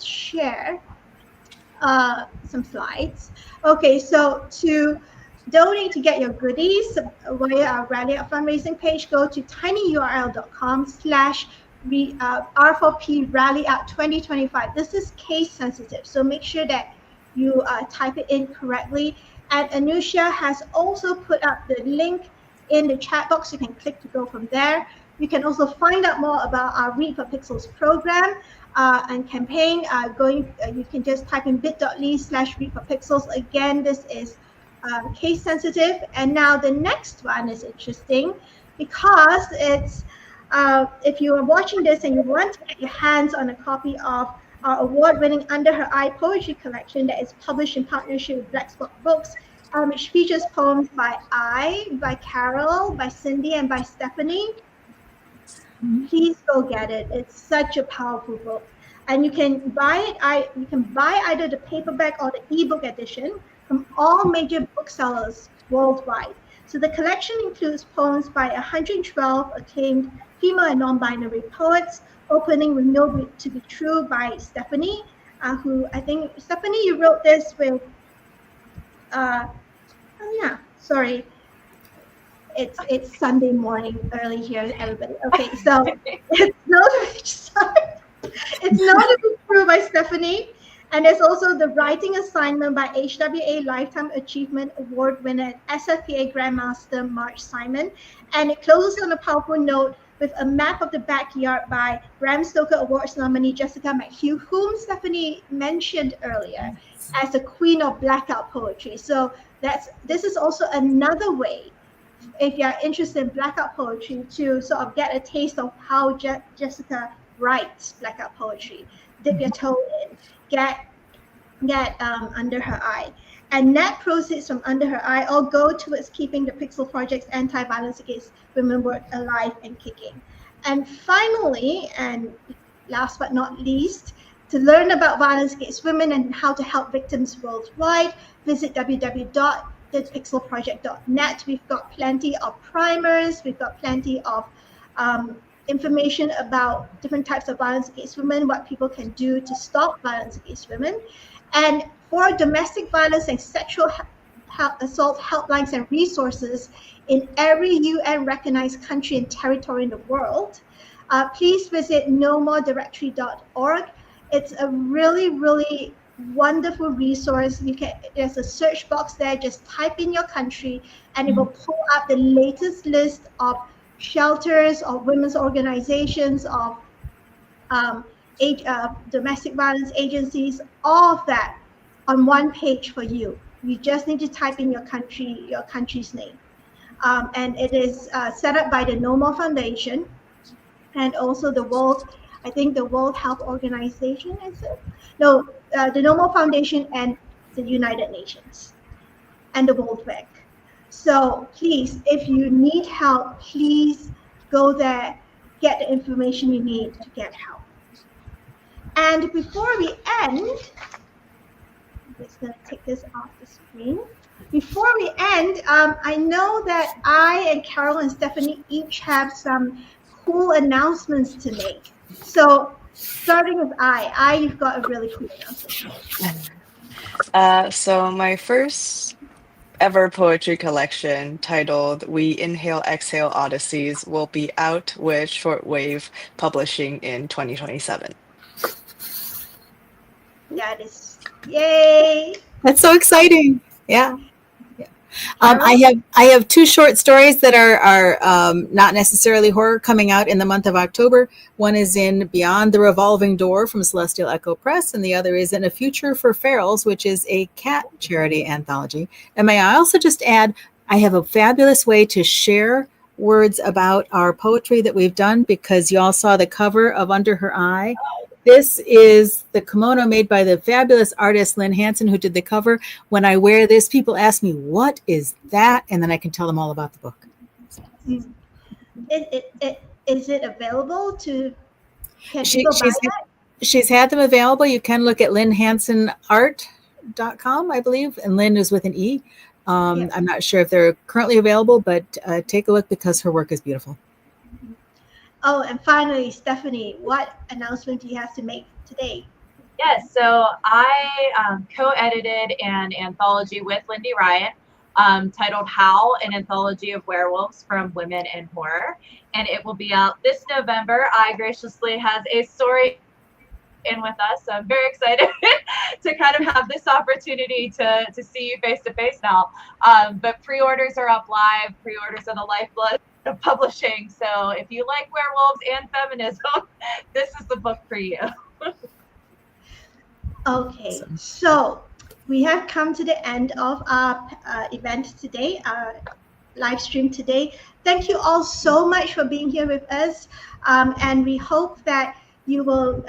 Speaker 1: share some slides. Okay, so to donate to get your goodies via our Rally Out fundraising page, go to tinyurl.com/R4P Rally Out 2025. This is case sensitive, so make sure that you type it in correctly. And Anusha has also put up the link in the chat box. You can click to go from there. You can also find out more about our Read for Pixels program and campaign. You can just type in bit.ly/Read for Pixels. Again, this is case sensitive. And now the next one is interesting because it's if you are watching this and you want to get your hands on a copy of our award-winning Under Her Eye poetry collection that is published in partnership with Black Spot Books, which features poems by I, by Carol, by Cindy, and by Stephanie. Please go get it. It's such a powerful book, and you can buy it. You can buy either the paperback or the ebook edition from all major booksellers worldwide. So the collection includes poems by 112 acclaimed female and non-binary poets, opening with "Know to Be True" by Stephanie, who I think Stephanie, you wrote this with. Sorry. It's Sunday morning early here, everybody. Okay, so it's Know to Be True by Stephanie. And there's also the writing assignment by HWA Lifetime Achievement Award winner SFPA Grandmaster Marge Simon. And it closes on a powerful note with a map of the backyard by Bram Stoker Awards nominee Jessica McHugh, whom Stephanie mentioned earlier as the queen of blackout poetry. So this is also another way, if you're interested in blackout poetry, to sort of get a taste of how Jessica writes blackout poetry. Dip your toe in, get Under Her Eye. And net proceeds from Under Her Eye all go towards keeping the Pixel Project's anti-violence against women work alive and kicking. And finally, and last but not least, to learn about violence against women and how to help victims worldwide, visit www.thepixelproject.net. We've got plenty of primers, we've got plenty of information about different types of violence against women, what people can do to stop violence against women. And for domestic violence and sexual assault helplines and resources in every UN recognized country and territory in the world, please visit nomoredirectory.org. It's a really, really wonderful resource. There's a search box there, just type in your country and it will pull up the latest list of shelters, of women's organizations, of domestic violence agencies, all of that on one page for you. You just need to type in your country's name. and it is set up by the No More Foundation and also the World, I think the World Health Organization, is it? No, the No More Foundation and the United Nations and the World Bank. So please, if you need help, please go there, get the information you need to get help. And before we end, I'm just going to take this off the screen. Before we end, I know that I and Carol and Stephanie each have some cool announcements to make. So starting with I, you've got a really cool announcement to make.
Speaker 4: So my first ever poetry collection titled We Inhale, Exhale Odysseys will be out with Shortwave Publishing in 2027.
Speaker 1: That is, yay!
Speaker 3: That's so exciting. Yeah. I have two short stories that are not necessarily horror coming out in the month of October. One is in Beyond the Revolving Door from Celestial Echo Press, and the other is in A Future for Ferals, which is a cat charity anthology. And may I also just add, I have a fabulous way to share words about our poetry that we've done, because you all saw the cover of Under Her Eye. This is the kimono made by the fabulous artist Lynn Hansen, who did the cover. When I wear this, people ask me, what is that? And then I can tell them all about the book.
Speaker 1: Is it available to, can people buy that?
Speaker 3: She's had them available. You can look at lynnhansenart.com, I believe. And Lynn is with an E.
Speaker 1: Yeah.
Speaker 3: I'm not sure if they're currently available, but take a look because her work is beautiful.
Speaker 1: Oh, and finally, Stephanie, what announcement do you have to make today?
Speaker 2: Yes, so I co-edited an anthology with Lindy Ryan titled Howl, an anthology of werewolves from women in horror. And it will be out this November. I graciously has a story in with us, so I'm very excited to kind of have this opportunity to see you face to face now. But pre-orders are up live. Pre-orders are the lifeblood of publishing. So if you like werewolves and feminism, this is the book for you.
Speaker 1: Okay, so we have come to the end of our event today, our live stream today. Thank you all so much for being here with us, and we hope that you will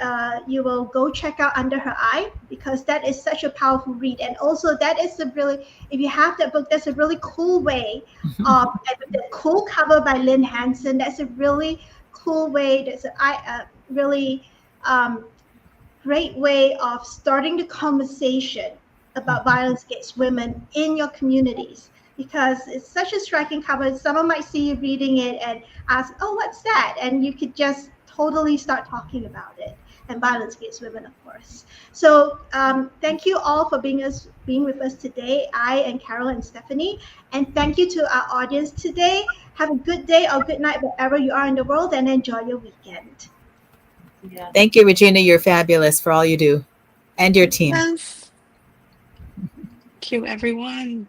Speaker 1: go check out Under Her Eye, because that is such a powerful read. And also that is a really, if you have that book, that's a really cool way of, and the cool cover by Lynn Hansen, that's a really cool way, that's a really great way of starting the conversation about violence against women in your communities, because it's such a striking cover. Someone might see you reading it and ask, oh, what's that? And you could just totally start talking about it, and violence against women, of course. So thank you all for being with us today, I and Carol and Stephanie, and thank you to our audience today. Have a good day or good night wherever you are in the world, and enjoy your weekend.
Speaker 2: Yeah.
Speaker 3: Thank you, Regina. You're fabulous for all you do, and your team.
Speaker 4: Yes. Thank you, everyone.